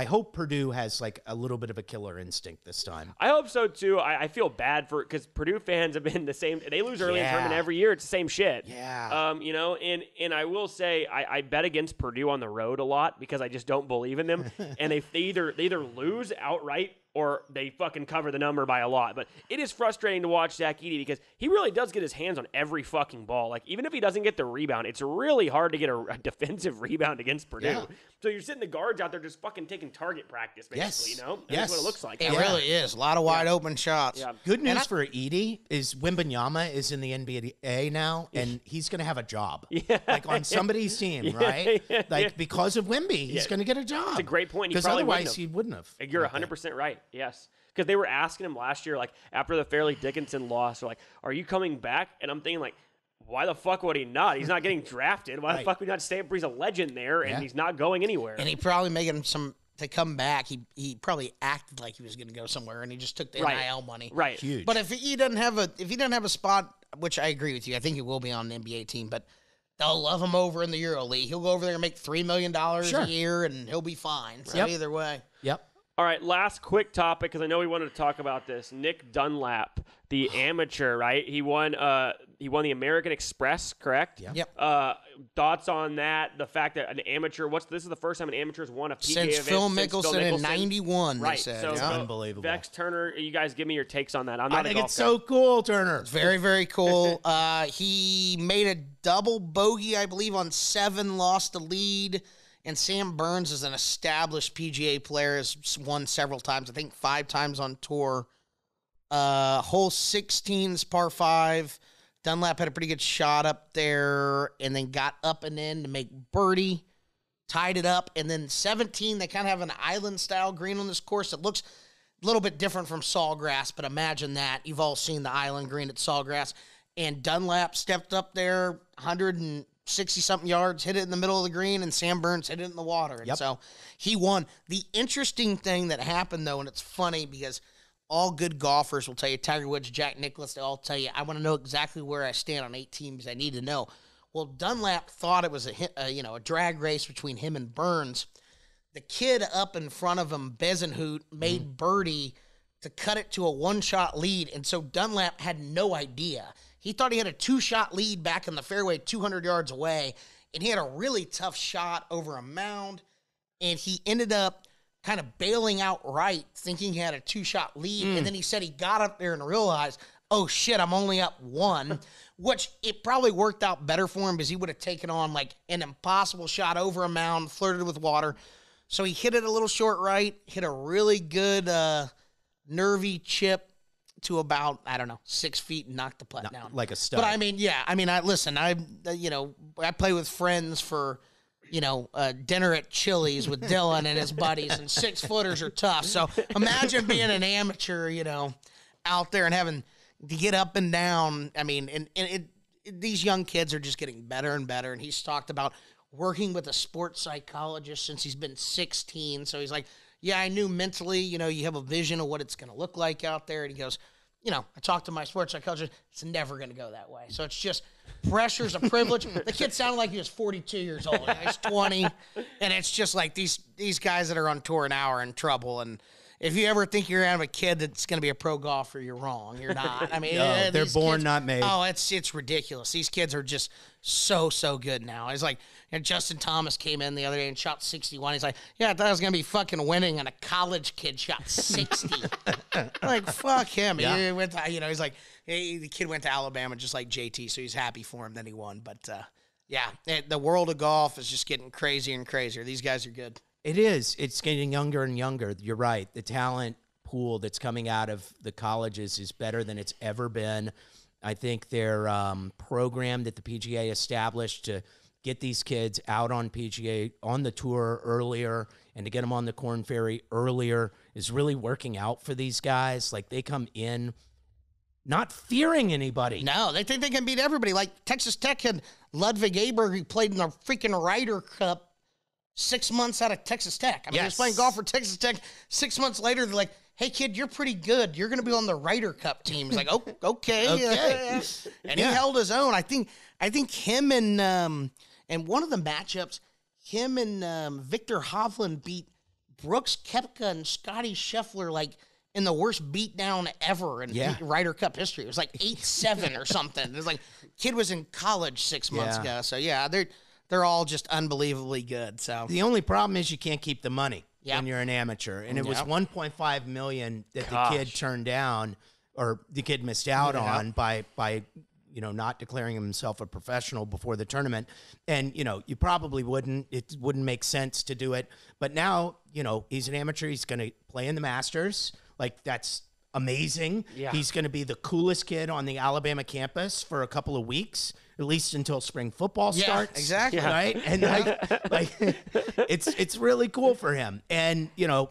hope Purdue has like a little bit of a killer instinct this time. I hope so too. I feel bad for because Purdue fans have been the same. They lose early in tournament every year. It's the same shit. Yeah. You know, and I will say I bet against Purdue on the road a lot because I just don't believe in them. And they either lose outright or they fucking cover the number by a lot. But it is frustrating to watch Zach Edey because he really does get his hands on every fucking ball. Like, even if he doesn't get the rebound, it's really hard to get a defensive rebound against Purdue. Yeah. So you're sitting the guards out there just fucking taking target practice, basically, Yes. you know? Yes. That's what it looks like. It really is. A lot of wide open shots. Yeah. Good news for Edey is Wembanyama is in the NBA now, and he's going to have a job. Yeah. Like on somebody's team, right? Like because of Wemby, he's going to get a job. It's a great point. He Because probably otherwise he wouldn't have. You're 100% right. Yes. Because they were asking him last year, like, after the Fairleigh Dickinson loss, they're like, are you coming back? And I'm thinking, like, why the fuck would he not? He's not getting drafted. Why the fuck would he not stay up? He's a legend there, and he's not going anywhere. And he probably making some to come back. He probably acted like he was going to go somewhere, and he just took the NIL money. Right. Huge. But if he doesn't have a spot, which I agree with you, I think he will be on an NBA team, but they'll love him over in the EuroLeague. He'll go over there and make $3 million a year, and he'll be fine. So either way. Yep. All right, last quick topic, because I know we wanted to talk about this. Nick Dunlap, the amateur, right? He won the American Express, correct? Yeah. Yep. Thoughts on that? The fact that an amateur, this is the first time an amateur's won a PGA Since event Phil Mickelson in 91, right? they said. So, yeah. Unbelievable. Vex Turner, you guys give me your takes on that. I'm I not a think golf it's guy. so cool, Turner. Very, very cool. He made a double bogey, I believe, on 7, lost the lead. And Sam Burns is an established PGA player, has won several times, I think 5 times on tour. Hole 16's par 5. Dunlap had a pretty good shot up there and then got up and in to make birdie, tied it up. And then 17, they kind of have an island-style green on this course. It looks a little bit different from Sawgrass, but imagine that. You've all seen the island green at Sawgrass. And Dunlap stepped up there, 160-something yards, hit it in the middle of the green, and Sam Burns hit it in the water. And so he won. The interesting thing that happened, though, and it's funny because all good golfers will tell you, Tiger Woods, Jack Nicklaus, they all tell you, I want to know exactly where I stand on 8 teams. I need to know. Well, Dunlap thought it was a drag race between him and Burns. The kid up in front of him, Bezenhout, made birdie to cut it to a 1-shot lead, and so Dunlap had no idea. He thought he had a 2-shot lead back in the fairway 200 yards away, and he had a really tough shot over a mound, and he ended up kind of bailing out right, thinking he had a 2-shot lead, and then he said he got up there and realized, oh shit, I'm only up 1, which it probably worked out better for him because he would have taken on like an impossible shot over a mound, flirted with water. So he hit it a little short right, hit a really good nervy chip to about, 6 feet and knocked the putt down. Like a stud. But I mean, I play with friends for, dinner at Chili's with Dylan and his buddies, and 6-footers are tough. So imagine being an amateur, out there and having to get up and down. I mean, these young kids are just getting better and better. And he's talked about working with a sports psychologist since he's been 16. So he's like, yeah, I knew mentally, you have a vision of what it's going to look like out there. And he goes, I talked to my sports psychologist. It's never going to go that way. So it's just pressure's a privilege. The kid sounded like he was 42 years old. He's 20. And it's just like these guys that are on tour now are in trouble. And if you ever think you're going to have a kid that's going to be a pro golfer, you're wrong. You're not. I mean, No, they're born, kids, not made. Oh, it's ridiculous. These kids are just so good now. It's like, Justin Thomas came in the other day and shot 61. He's like, yeah, I thought I was going to be fucking winning, and a college kid shot 60. Like, fuck him. Yeah. He went to, he's like, the kid went to Alabama just like JT, so he's happy for him that he won. But, the world of golf is just getting crazier and crazier. These guys are good. It is. It's getting younger and younger. You're right. The talent pool that's coming out of the colleges is better than it's ever been. I think their program that the PGA established to get these kids out on PGA, on the tour earlier, and to get them on the Korn Ferry earlier is really working out for these guys. Like, they come in not fearing anybody. No, they think they can beat everybody. Like, Texas Tech had Ludwig Aber, who played in the freaking Ryder Cup 6 months out of Texas Tech. I mean, he was playing golf for Texas Tech. 6 months later, they're like, hey, kid, you're pretty good. You're going to be on the Ryder Cup team. He's like, oh, okay. Okay. And he held his own. I think him and one of the matchups, him and Victor Hovland beat Brooks Koepka and Scotty Scheffler, like, in the worst beatdown ever in Ryder Cup history. It was like 8-7 or something. It was like, kid was in college 6 months ago. So, yeah, they're all just unbelievably good. So the only problem is you can't keep the money when you're an amateur. And it was $1.5 million that the kid turned down, or the kid missed out on by not declaring himself a professional before the tournament. And, you probably it wouldn't make sense to do it. But now, he's an amateur. He's going to play in the Masters. Like, that's amazing. Yeah. He's going to be the coolest kid on the Alabama campus for a couple of weeks, at least until spring football starts. Exactly. Right. And it's really cool for him. And, you're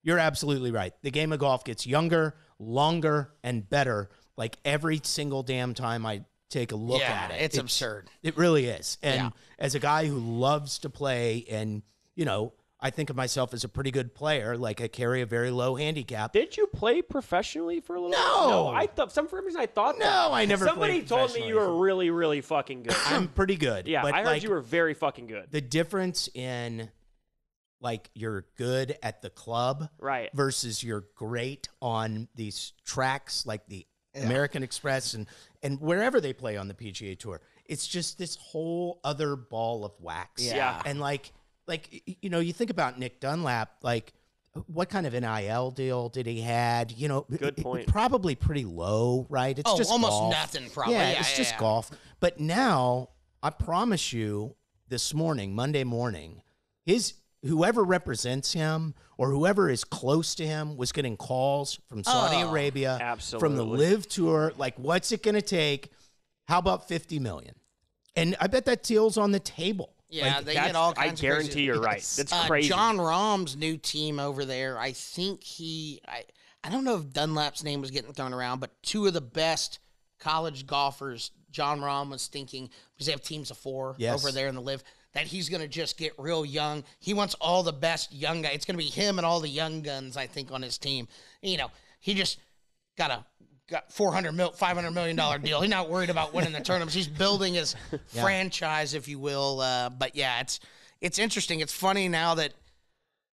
absolutely right. The game of golf gets younger, longer, and better. Like, every single damn time I take a look at it. It's absurd. It really is. And as a guy who loves to play, and, I think of myself as a pretty good player. Like, I carry a very low handicap. Did you play professionally for a little while? No. I thought, for some reason I thought that. No, I never Somebody played told me you were really, really fucking good. I'm pretty good. Yeah, but I heard you were very fucking good. The difference in, like, you're good at the club versus you're great on these tracks like the American Express and wherever they play on the PGA Tour. It's just this whole other ball of wax. Yeah. And like, you think about Nick Dunlap, like, what kind of NIL deal did he had? Good point. Probably pretty low, right? It's just almost golf. nothing, probably. Yeah, it's just golf. But now, I promise you, this morning, Monday morning, whoever represents him or whoever is close to him was getting calls from Saudi Arabia, from the Live Tour. Like, what's it going to take? How about $50 million? And I bet that deal's on the table. Yeah, they get all kinds of I guarantee crazy. you're right. That's crazy. John Rahm's new team over there, I think I don't know if Dunlap's name was getting thrown around, but two of the best college golfers, John Rahm was thinking, because they have teams of 4 over there in the Live, that he's going to just get real young. He wants all the best young guys. It's going to be him and all the young guns, I think, on his team. He just got $500 million deal. He's not worried about winning the tournaments. He's building his franchise, if you will. But yeah, it's interesting. It's funny now that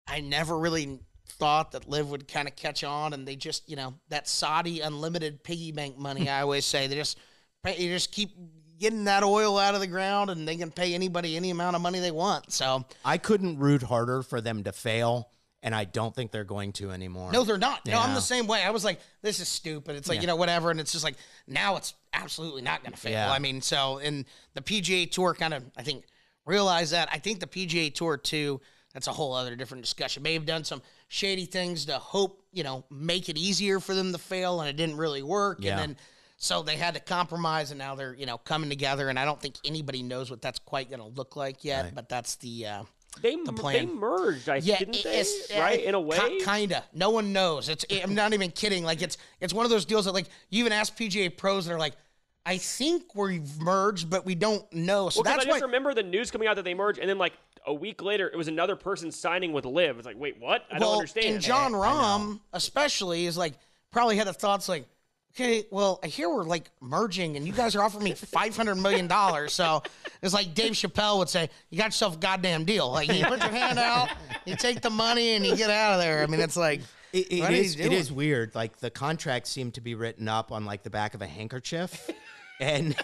I never really thought that Liv would kind of catch on, and they just, that Saudi unlimited piggy bank money. I always say you just keep getting that oil out of the ground, and they can pay anybody any amount of money they want. So I couldn't root harder for them to fail. And I don't think they're going to anymore. No, they're not. No, I'm the same way. I was like, this is stupid. It's like, whatever. And it's just like, now it's absolutely not going to fail. Yeah. I mean, and the PGA Tour kind of, I think, realized that. I think the PGA Tour, too, that's a whole other different discussion. May have done some shady things to hope, make it easier for them to fail, and it didn't really work. Yeah. And then, so they had to compromise, and now they're, coming together. And I don't think anybody knows what that's quite going to look like yet, but that's the plan. They merged, didn't they? Right, in a way? Kind of. No one knows. I'm not even kidding. Like, it's one of those deals that, like, you even ask PGA pros that are like, I think we've merged, but we don't know. So that's I just remember the news coming out that they merged, and then, like, a week later, it was another person signing with Liv. It's like, wait, what? I don't understand. And John Rahm, especially, is like, probably had the thoughts like, okay, well, I hear we're, like, merging, and you guys are offering me $500 million. So it's like Dave Chappelle would say, you got yourself a goddamn deal. Like, you put your hand out, you take the money, and you get out of there. I mean, it's like, it is weird. Like, the contracts seem to be written up on, like, the back of a handkerchief, and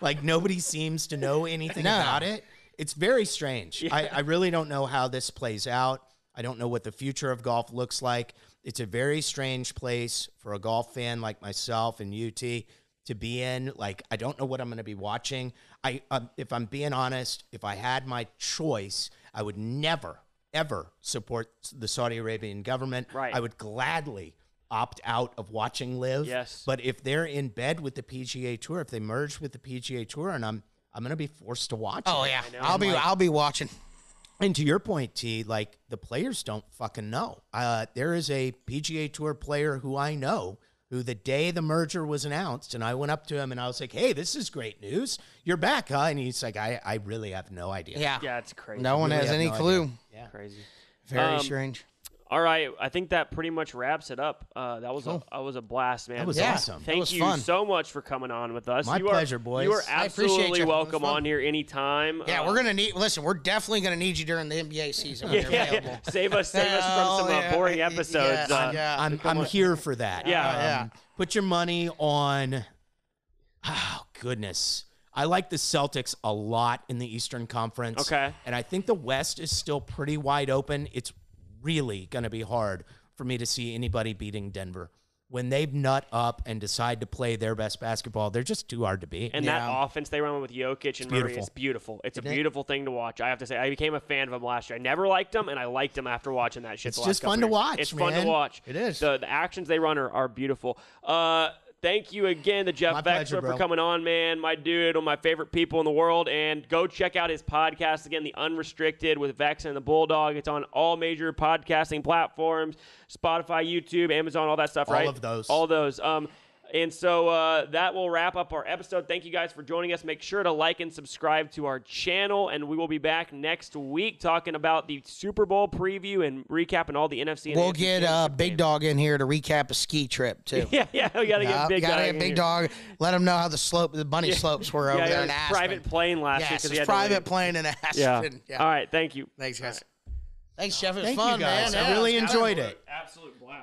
like, nobody seems to know anything about it. It's very strange. Yeah. I really don't know how this plays out. I don't know what the future of golf looks like. It's a very strange place for a golf fan like myself and UT to be in. Like, I don't know what I'm going to be watching. If I'm being honest, if I had my choice, I would never, ever support the Saudi Arabian government. Right. I would gladly opt out of watching Live. Yes. But if they're in bed with the PGA Tour, if they merge with the PGA Tour, and I'm going to be forced to watch Oh, it. yeah. know. I'll be watching. And to your point, T, like the players don't fucking know. There is a PGA Tour player who I know who the day the merger was announced, and I went up to him and I was like, hey, this is great news. You're back, huh? And he's like, I really have no idea. Yeah, it's crazy. No one really has have any no clue. idea. Yeah. Crazy. Very strange. All right, I think that pretty much wraps it up. That was a blast, man. That was Yeah. awesome. That Thank was you fun. so much for coming on with us. My pleasure, boys. You are I appreciate absolutely you. It was welcome fun. on here anytime. Yeah, we're gonna need. Listen, we're definitely gonna need you during the NBA season. When you're available. Save us from some boring episodes. I'm here for that. Yeah. Put your money on. Oh goodness, I like the Celtics a lot in the Eastern Conference. Okay. And I think the West is still pretty wide open. It's really going to be hard for me to see anybody beating Denver. When they nut up and decide to play their best basketball, they're just too hard to beat. And that offense they run with Jokic and Murray beautiful. is beautiful. It's a beautiful thing to watch. I have to say, I became a fan of them last year. I never liked them, and I liked them after watching that shit. It's the last just couple fun to years. watch, It's fun to man. watch. It is. The actions they run are beautiful. Thank you again to Jeff My Vexler pleasure, for bro. coming on, man. My dude, one of my favorite people in the world. And go check out his podcast again, The Unrestricted with Vex and the Bulldog. It's on all major podcasting platforms, Spotify, YouTube, Amazon, all that stuff, right? All of those. All those. And so that will wrap up our episode. Thank you guys for joining us. Make sure to like and subscribe to our channel, and we will be back next week talking about the Super Bowl preview and recapping all the NFC and We'll AFC get Championship Big games. Dog in here to recap a ski trip too. Yeah, we got to get Big Dog. Gotta in get Big here. Dog. Let him know how the bunny slopes were over Yeah, there it in was Aspen. private plane last year Yes, because it's private plane in Yeah. Aspen. Yeah. All right, thank you. Thanks, guys. Thanks, Jeff. It was Thank fun, you guys. man. I really Yeah. enjoyed it. Absolute blast.